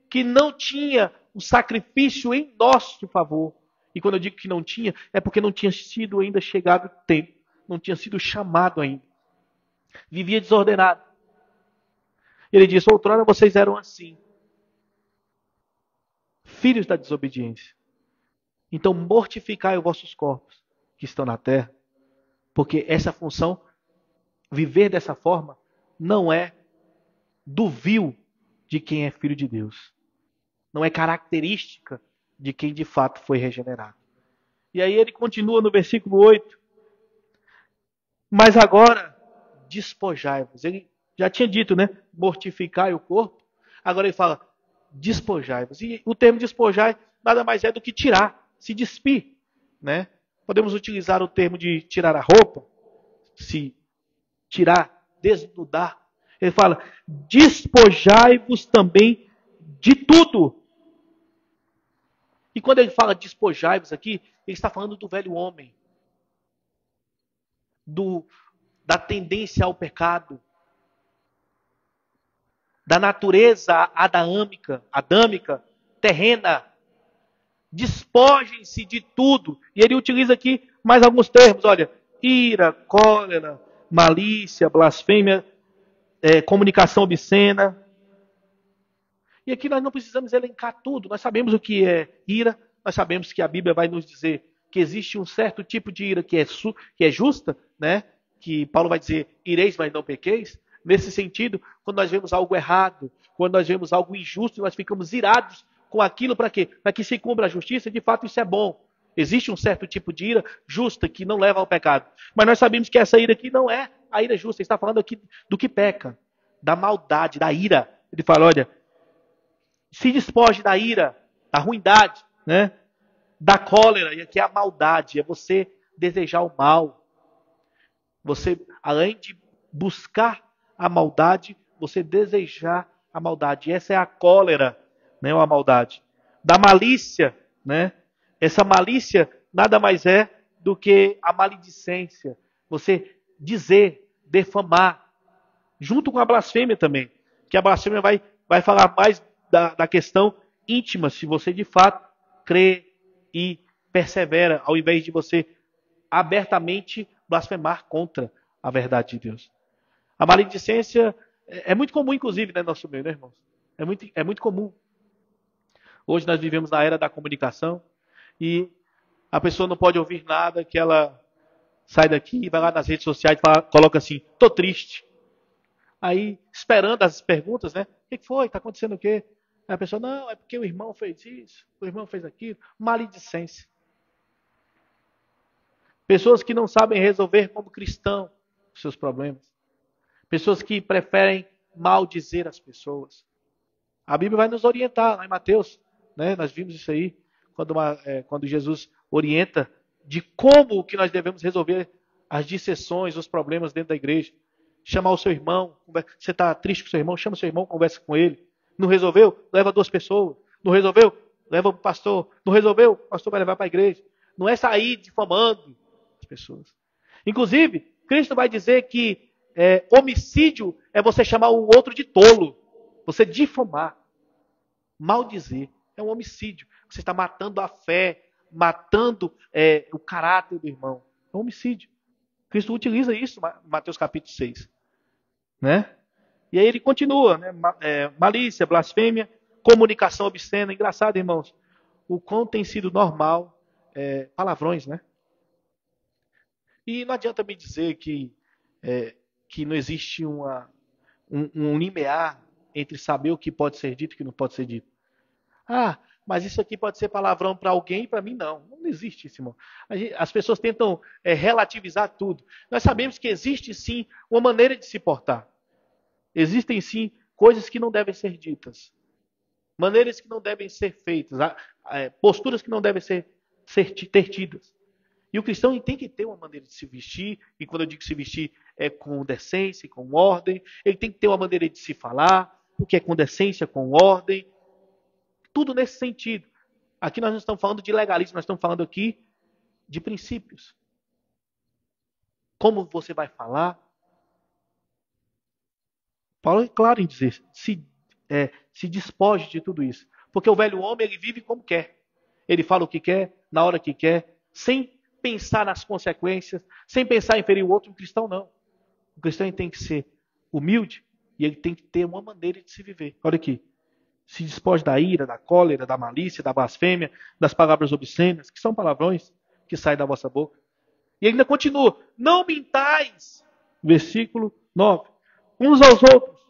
Speaker 3: que não tinha o sacrifício em nosso favor. E quando eu digo que não tinha, é porque não tinha sido ainda chegado o tempo, não tinha sido chamado ainda. Vivia desordenado. Ele disse: outrora vocês eram assim, filhos da desobediência. Então mortificai os vossos corpos que estão na terra, porque essa função, viver dessa forma, não é do vil de quem é filho de Deus. Não é característica de quem de fato foi regenerado. E aí ele continua no versículo 8. Mas agora, despojai-vos. Ele já tinha dito, né? Mortificai o corpo. Agora ele fala, despojai-vos. E o termo despojar nada mais é do que tirar, se despir, né? Podemos utilizar o termo de tirar a roupa, se tirar, desnudar. Ele fala, despojai-vos também de tudo. E quando ele fala despojai-vos aqui, ele está falando do velho homem, da tendência ao pecado, da natureza adâmica, terrena. Despojem-se de tudo. E ele utiliza aqui mais alguns termos. Olha, ira, cólera, malícia, blasfêmia, comunicação obscena. E aqui nós não precisamos elencar tudo. Nós sabemos o que é ira. Nós sabemos que a Bíblia vai nos dizer que existe um certo tipo de ira que é justa, né? Que Paulo vai dizer, ireis, mas não pequeis. Nesse sentido, quando nós vemos algo errado, quando nós vemos algo injusto, nós ficamos irados com aquilo para quê? Para que se cumpra a justiça. De fato, isso é bom. Existe um certo tipo de ira justa que não leva ao pecado. Mas nós sabemos que essa ira aqui não é a ira justa. Ele está falando aqui do que peca, da maldade, da ira. Ele fala, olha, se despoje da ira, da ruindade, né? Da cólera, e aqui é a maldade, é você desejar o mal. Você, além de buscar a maldade, você desejar a maldade. Essa é a cólera, né, ou a maldade. Da malícia, né? Essa malícia nada mais é do que a maledicência. Você dizer, defamar, junto com a blasfêmia também. Que a blasfêmia vai falar mais da questão íntima, se você de fato crê e persevera, ao invés de você abertamente blasfemar contra a verdade de Deus. A maledicência é muito comum, inclusive, né, no nosso meio, né, irmãos? É muito comum. Hoje nós vivemos na era da comunicação e a pessoa não pode ouvir nada que ela sai daqui e vai lá nas redes sociais e coloca assim, tô triste. Aí, esperando as perguntas, né? O que foi? Está acontecendo o quê? Aí a pessoa, não, é porque o irmão fez isso, o irmão fez aquilo. Maledicência. Pessoas que não sabem resolver como cristão os seus problemas. Pessoas que preferem maldizer as pessoas. A Bíblia vai nos orientar, lá em Mateus, né? Nós vimos isso aí, quando Jesus orienta de como que nós devemos resolver as dissensões, os problemas dentro da igreja. Chamar o seu irmão, você está triste com o seu irmão, chama o seu irmão, conversa com ele. Não resolveu? Leva 2 pessoas. Não resolveu? Leva para o pastor. Não resolveu? O pastor vai levar para a igreja. Não é sair difamando as pessoas. Inclusive, Cristo vai dizer que homicídio é você chamar o outro de tolo. Você difamar. Maldizer. É um homicídio. Você está matando a fé, matando o caráter do irmão. É um homicídio. Cristo utiliza isso em Mateus capítulo 6. Né? E aí ele continua, né? Malícia, blasfêmia, comunicação obscena. Engraçado, irmãos, o quão tem sido normal palavrões, né? E não adianta me dizer que não existe um limiar entre saber o que pode ser dito e o que não pode ser dito. Ah, mas isso aqui pode ser palavrão para alguém e para mim não. Não existe isso, irmão. As pessoas tentam relativizar tudo. Nós sabemos que existe sim uma maneira de se portar. Existem sim coisas que não devem ser ditas. Maneiras que não devem ser feitas. Posturas que não devem ter tidas. E o cristão tem que ter uma maneira de se vestir. E quando eu digo se vestir, é com decência, com ordem. Ele tem que ter uma maneira de se falar. O que é com decência, com ordem. Tudo nesse sentido. Aqui nós não estamos falando de legalismo, nós estamos falando aqui de princípios. Como você vai falar? Paulo é claro em dizer, se despoje de tudo isso. Porque o velho homem, ele vive como quer. Ele fala o que quer, na hora que quer, sem pensar nas consequências, sem pensar em ferir o outro. O cristão não. O cristão tem que ser humilde e ele tem que ter uma maneira de se viver. Olha aqui. Se despoje da ira, da cólera, da malícia, da blasfêmia, das palavras obscenas, que são palavrões que saem da vossa boca. E ainda continua, não mintais, versículo 9, uns aos outros.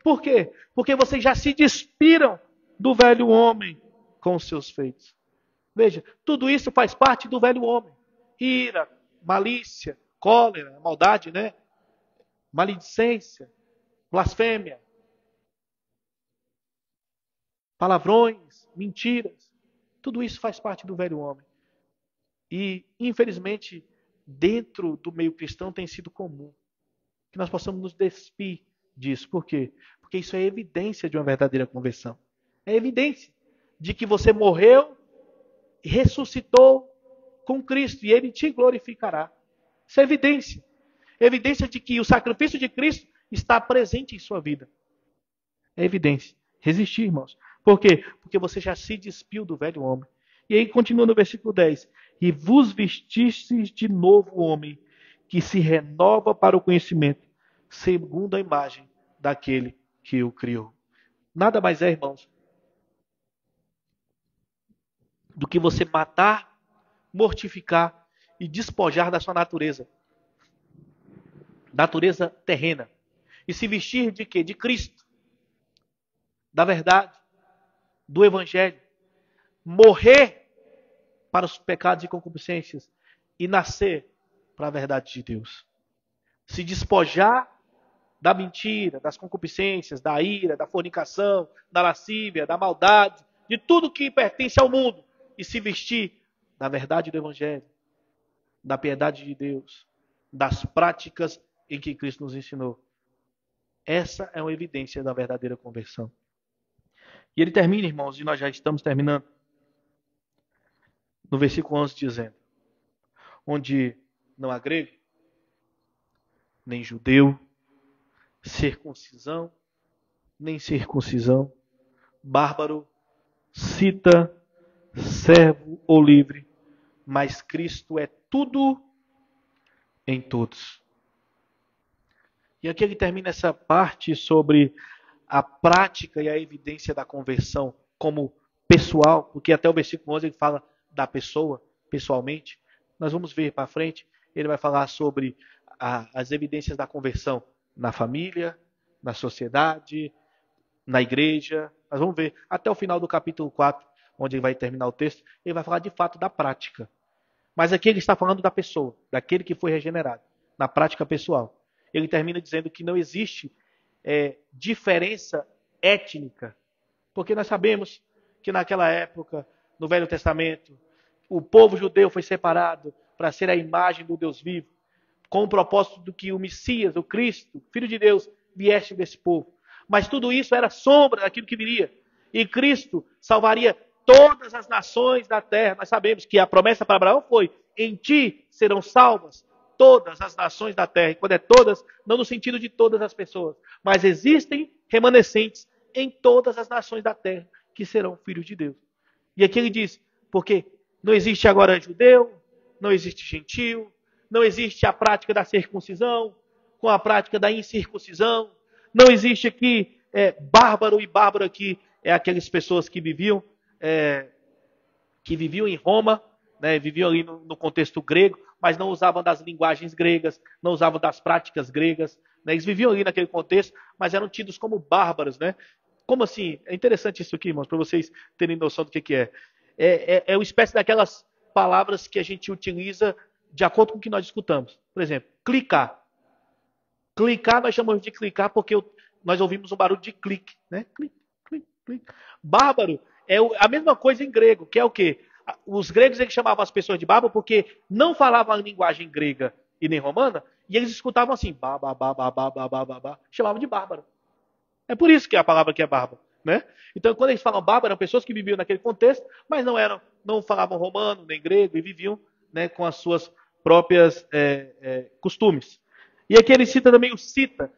Speaker 3: Por quê? Porque vocês já se despiram do velho homem com os seus feitos. Veja, tudo isso faz parte do velho homem. Ira, malícia, cólera, maldade, né? Maledicência, blasfêmia. Palavrões, mentiras, tudo isso faz parte do velho homem. E, infelizmente, dentro do meio cristão tem sido comum que nós possamos nos despir disso. Por quê? Porque isso é evidência de uma verdadeira conversão. É evidência de que você morreu e ressuscitou com Cristo e Ele te glorificará. Isso é evidência. Evidência de que o sacrifício de Cristo está presente em sua vida. É evidência. Resistir, irmãos. Por quê? Porque você já se despiu do velho homem. E aí continua no versículo 10. E vos vestistes de novo homem, que se renova para o conhecimento, segundo a imagem daquele que o criou. Nada mais é, irmãos, do que você matar, mortificar e despojar da sua natureza. Natureza terrena. E se vestir de quê? De Cristo. Da verdade. Do Evangelho. Morrer para os pecados e concupiscências e nascer para a verdade de Deus. Se despojar da mentira, das concupiscências, da ira, da fornicação, da lascívia, da maldade, de tudo que pertence ao mundo e se vestir da verdade do Evangelho, da piedade de Deus, das práticas em que Cristo nos ensinou. Essa é uma evidência da verdadeira conversão. E ele termina, irmãos, e nós já estamos terminando. no versículo 11 dizendo: onde não há grego, nem judeu, circuncisão, nem circuncisão, bárbaro, cita, servo ou livre, mas Cristo é tudo em todos. E aqui ele termina essa parte sobre a prática e a evidência da conversão como pessoal, porque até o versículo 11 ele fala da pessoa, pessoalmente. Nós vamos ver para frente, ele vai falar sobre as evidências da conversão na família, na sociedade, na igreja. Nós vamos ver até o final do capítulo 4, onde ele vai terminar o texto, ele vai falar de fato da prática. Mas aqui ele está falando da pessoa, daquele que foi regenerado, na prática pessoal. Ele termina dizendo que não existe diferença étnica, porque nós sabemos que naquela época, no Velho Testamento, o povo judeu foi separado para ser a imagem do Deus vivo, com o propósito de que o Messias, o Cristo, Filho de Deus, viesse desse povo. Mas tudo isso era sombra daquilo que viria. E Cristo salvaria todas as nações da terra. Nós sabemos que a promessa para Abraão foi: em ti serão salvas todas as nações da terra. E quando é todas, não no sentido de todas as pessoas, mas existem remanescentes em todas as nações da terra que serão filhos de Deus. E aqui ele diz: porque não existe agora judeu, não existe gentio, não existe a prática da circuncisão com a prática da incircuncisão, não existe aqui bárbaro e bárbaro aqui aquelas pessoas que viviam em Roma, né, viviam ali no contexto grego, mas não usavam das linguagens gregas, não usavam das práticas gregas, né, eles viviam ali naquele contexto, mas eram tidos como bárbaros, né? Como assim? É interessante isso aqui, irmãos, para vocês terem noção do que é. É uma espécie daquelas palavras que a gente utiliza de acordo com o que nós escutamos. Por exemplo, clicar. Clicar, nós chamamos de clicar porque nós ouvimos um barulho de clique, né? Clique, clique, clique. Bárbaro é a mesma coisa em grego, que é o quê? Os gregos eles chamavam as pessoas de bárbaro porque não falavam a linguagem grega e nem romana, e eles escutavam assim, chamavam de bárbaro. É por isso que a palavra aqui é bárbaro, né? Então, quando eles falam bárbaro, eram pessoas que viviam naquele contexto, mas não falavam romano nem grego e viviam, né, com as suas próprias costumes. E aqui ele cita também o cita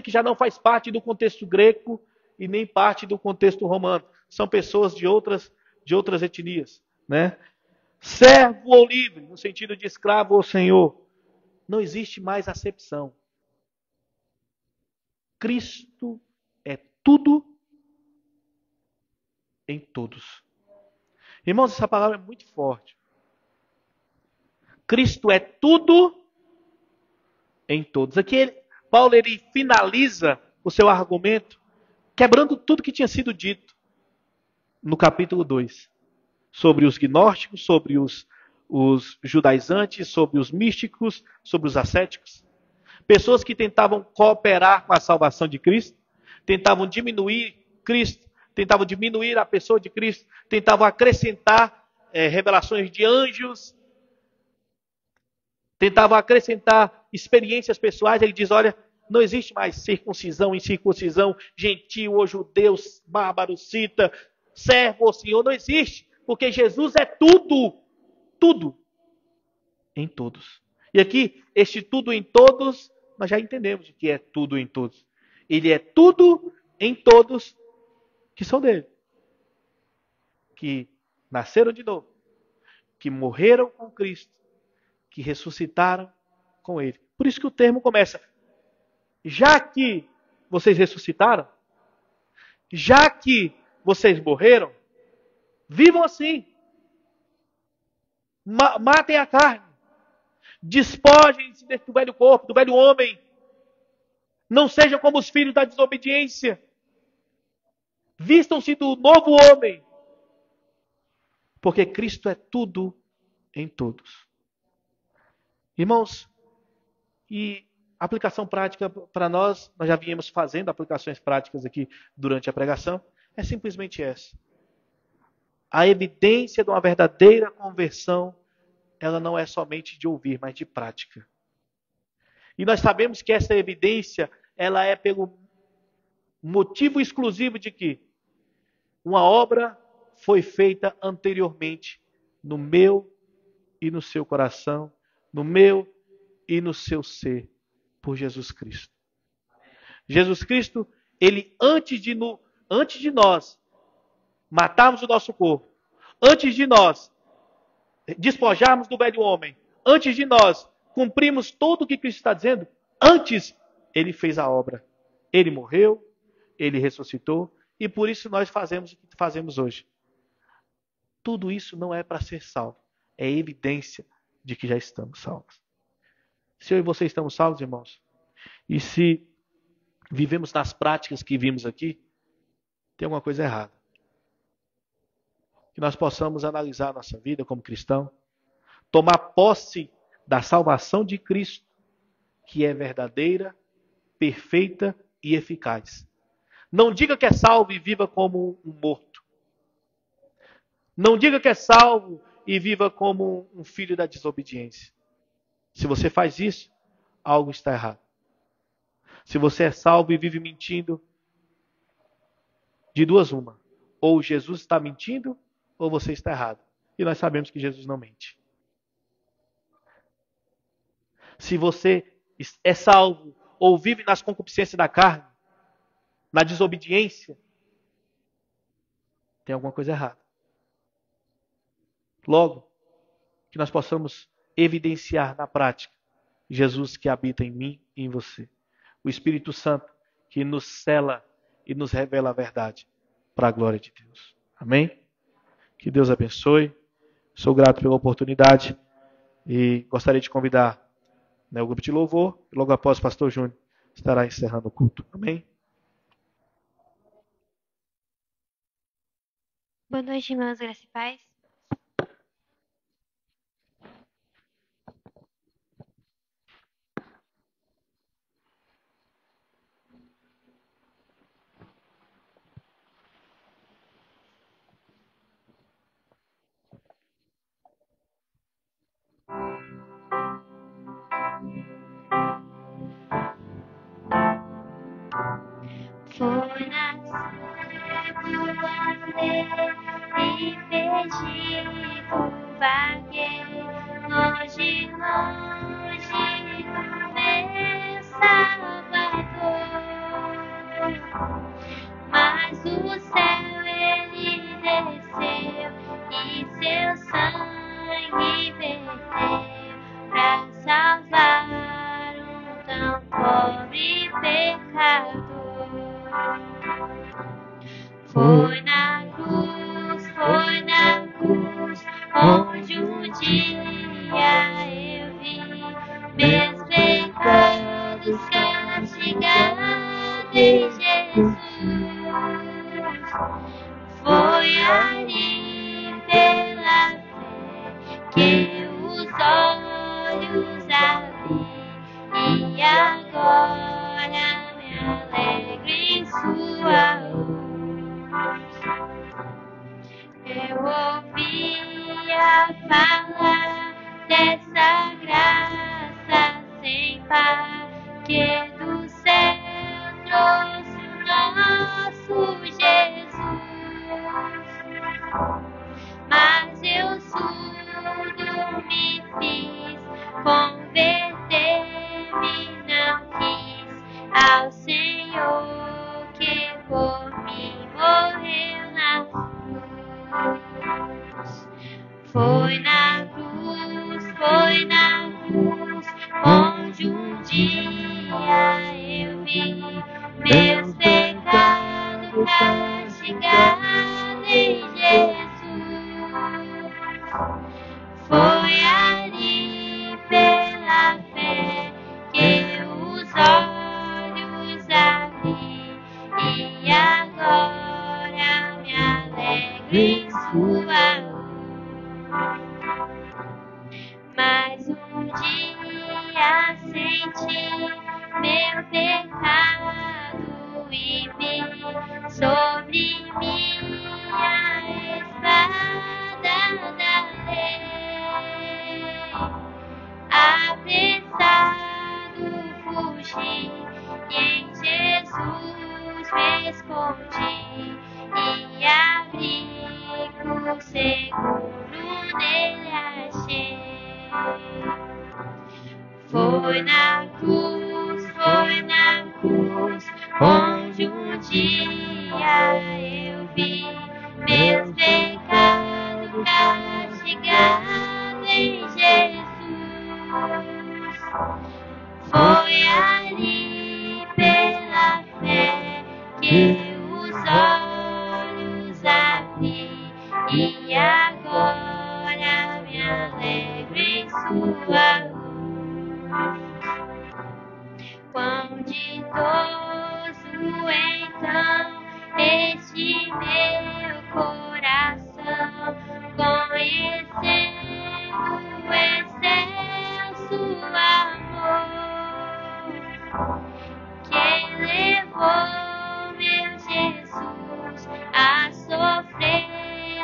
Speaker 3: que já não faz parte do contexto grego e nem parte do contexto romano. São pessoas de outras etnias, né? Servo ou livre, no sentido de escravo ou senhor. Não existe mais acepção. Cristo é tudo em todos. Irmãos, essa palavra é muito forte. Cristo é tudo em todos. Aqui Paulo ele finaliza o seu argumento quebrando tudo que tinha sido dito no capítulo 2. Sobre os gnósticos, sobre os judaizantes, sobre os místicos, sobre os ascéticos. Pessoas que tentavam cooperar com a salvação de Cristo, tentavam diminuir Cristo, tentavam diminuir a pessoa de Cristo, tentavam acrescentar revelações de anjos, tentavam acrescentar experiências pessoais. Ele diz: olha, não existe mais circuncisão, incircuncisão, gentil ou judeu, bárbaro, cita, servo ou senhor, não existe, porque Jesus é tudo, tudo em todos. E aqui, este tudo em todos, nós já entendemos o que é tudo em todos. Ele é tudo em todos que são dele, que nasceram de novo, que morreram com Cristo, que ressuscitaram com ele. Por isso que o termo começa: já que vocês ressuscitaram, já que vocês morreram, vivam assim. Matem a carne. Despojem-se do velho corpo, do velho homem. Não sejam como os filhos da desobediência. Vistam-se do novo homem. Porque Cristo é tudo em todos. Irmãos, e a aplicação prática para nós já viemos fazendo aplicações práticas aqui durante a pregação, é simplesmente essa. A evidência de uma verdadeira conversão, ela não é somente de ouvir, mas de prática. E nós sabemos que essa evidência, ela é pelo motivo exclusivo de que uma obra foi feita anteriormente no meu e no seu coração, no meu e no seu ser, por Jesus Cristo. Jesus Cristo, ele antes de nós matarmos o nosso corpo, antes de nós despojarmos do velho homem, antes de nós cumprirmos tudo o que Cristo está dizendo, antes ele fez a obra. Ele morreu, ele ressuscitou, e por isso nós fazemos o que fazemos hoje. Tudo isso não é para ser salvo, é evidência de que já estamos salvos. Se eu e você estamos salvos, irmãos, e se vivemos nas práticas que vimos aqui, tem alguma coisa errada. Que nós possamos analisar a nossa vida como cristão, tomar posse da salvação de Cristo, que é verdadeira, perfeita e eficaz. Não diga que é salvo e viva como um morto. Não diga que é salvo e viva como um filho da desobediência. Se você faz isso, algo está errado. Se você é salvo e vive mentindo, de duas uma. Ou Jesus está mentindo, ou você está errado. E nós sabemos que Jesus não mente. Se você é salvo ou vive nas concupiscências da carne, na desobediência, tem alguma coisa errada. Logo, que nós possamos evidenciar na prática Jesus que habita em mim e em você. O Espírito Santo que nos cela e nos revela a verdade para a glória de Deus. Amém? Que Deus abençoe. Sou grato pela oportunidade e gostaria de convidar o grupo de louvor. E logo após o pastor Júnior estará encerrando o culto. Amém?
Speaker 2: Boa noite, irmãos, graça e paz. Foi nascido e perdido vaguei, longe, longe do meu Salvador. Mas o céu ele desceu e seu sangue verteu pra salvar um tão pobre pecador. Foi na cruz, onde um dia eu vi meus pecados castigados em Jesus. Foi ali pela fé que os olhos abri e agora me alegro em sua luz. Eu ouvia falar dessa graça sem par que do céu trouxe o nosso Jesus. Mas eu surdo me fiz, converter-me não quis ao Senhor que por mim morreu na cruz. Foi na cruz, onde um dia eu vi meus pecados castigados em Jesus. Foi ali pela fé que os olhos abri e agora me alegro em sua luz. Mas um dia senti meu pecado e vi sobre minha espada da lei. Apressado fugi e em Jesus me escondi e abrigo seguro nele achei. Foi na cruz, onde um dia eu vi meus pecados castigados em Jesus. Foi ali pela fé que os olhos abri e agora me alegro em sua luz. Quão ditoso então este meu coração, conhecendo o excelso amor que levou meu Jesus a sofrer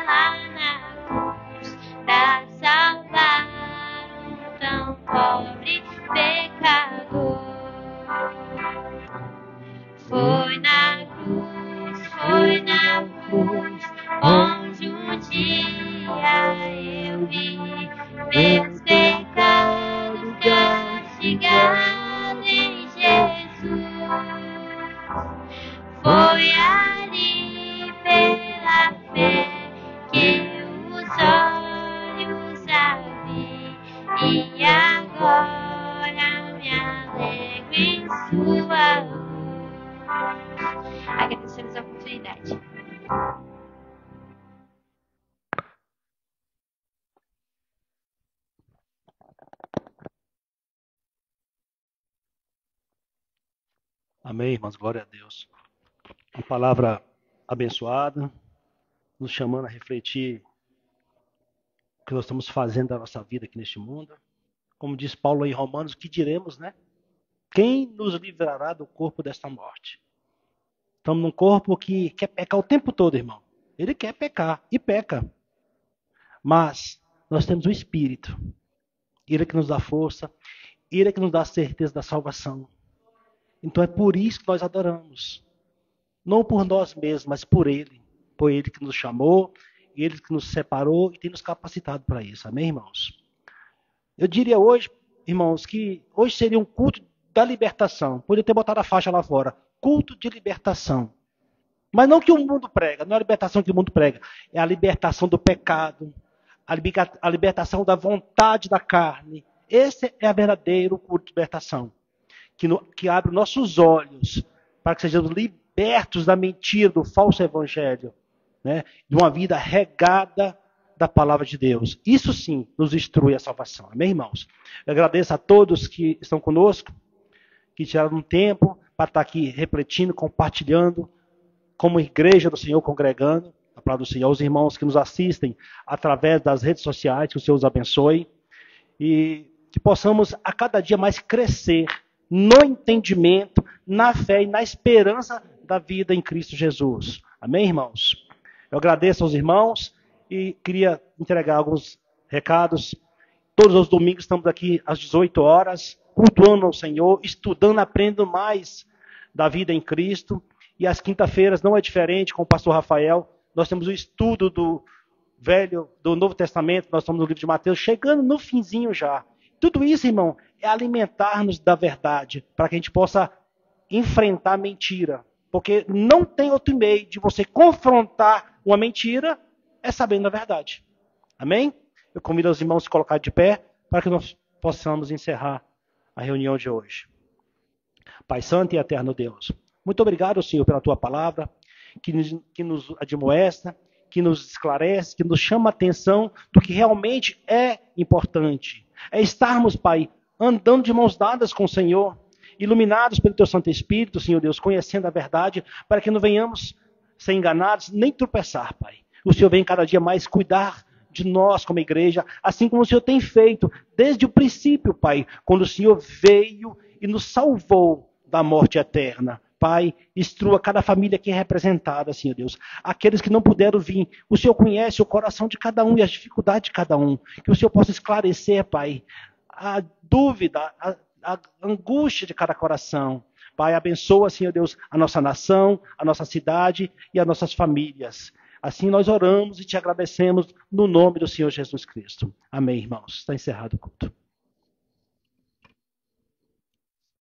Speaker 2: lá na cruz pra salvar um tão pobre pecador. Foi na cruz, onde um dia eu vi meus pecados castigados em Jesus. Foi ali pela fé que os olhos abri e agora me alegro em sua luz. Agradecemos a oportunidade.
Speaker 1: Amém, irmãos, glória a Deus. Uma palavra abençoada, nos chamando a refletir o que nós estamos fazendo da nossa vida aqui neste mundo. Como diz Paulo em Romanos, o que diremos, né? Quem nos livrará do corpo desta morte? Estamos num corpo que quer pecar o tempo todo, irmão. Ele quer pecar e peca. Mas nós temos o Espírito. Ele é que nos dá força. Ele é que nos dá a certeza da salvação. Então é por isso que nós adoramos. Não por nós mesmos, mas por Ele. Por Ele que nos chamou, Ele que nos separou e tem nos capacitado para isso. Amém, irmãos? Eu diria hoje, irmãos, que hoje seria um culto da libertação. Poderia ter botado a faixa lá fora. Culto de libertação. Mas não que o mundo prega, não é a libertação que o mundo prega. É a libertação do pecado, a libertação da vontade da carne. Esse é o verdadeiro culto de libertação. Que abre nossos olhos para que sejamos libertos da mentira, do falso evangelho, né? De uma vida regada da palavra de Deus. Isso sim nos instrui a salvação. Amém, irmãos? Eu agradeço a todos que estão conosco, que tiraram um tempo para estar aqui refletindo, compartilhando, como igreja do Senhor, congregando a palavra do Senhor. Os irmãos que nos assistem através das redes sociais, que o Senhor os abençoe. E que possamos a cada dia mais crescer no entendimento, na fé e na esperança da vida em Cristo Jesus. Amém, irmãos? Eu agradeço aos irmãos e queria entregar alguns recados. Todos os domingos estamos aqui às 18 horas, cultuando ao Senhor, estudando, aprendendo mais da vida em Cristo. E às quinta-feiras não é diferente com o pastor Rafael. Nós temos o estudo do Novo Testamento, nós estamos no livro de Mateus, chegando no finzinho já. Tudo isso, irmão, é alimentar-nos da verdade, para que a gente possa enfrentar a mentira. Porque não tem outro meio de você confrontar uma mentira, é sabendo a verdade. Amém? Eu convido os irmãos a se colocar de pé, para que nós possamos encerrar a reunião de hoje. Pai Santo e Eterno Deus, muito obrigado, Senhor, pela Tua palavra, que nos admoesta, que nos esclarece, que nos chama a atenção do que realmente é importante. É estarmos, Pai, andando de mãos dadas com o Senhor, iluminados pelo Teu Santo Espírito, Senhor Deus, conhecendo a verdade, para que não venhamos ser enganados, nem tropeçar, Pai. O Senhor vem cada dia mais cuidar de nós como igreja, assim como o Senhor tem feito desde o princípio, Pai, quando o Senhor veio e nos salvou da morte eterna. Pai, instrua cada família aqui representada, Senhor Deus. Aqueles que não puderam vir, o Senhor conhece o coração de cada um e as dificuldades de cada um. Que o Senhor possa esclarecer, Pai, a dúvida, a angústia de cada coração. Pai, abençoa, Senhor Deus, a nossa nação, a nossa cidade e as nossas famílias. Assim nós oramos e te agradecemos no nome do Senhor Jesus Cristo. Amém, irmãos. Está encerrado o culto.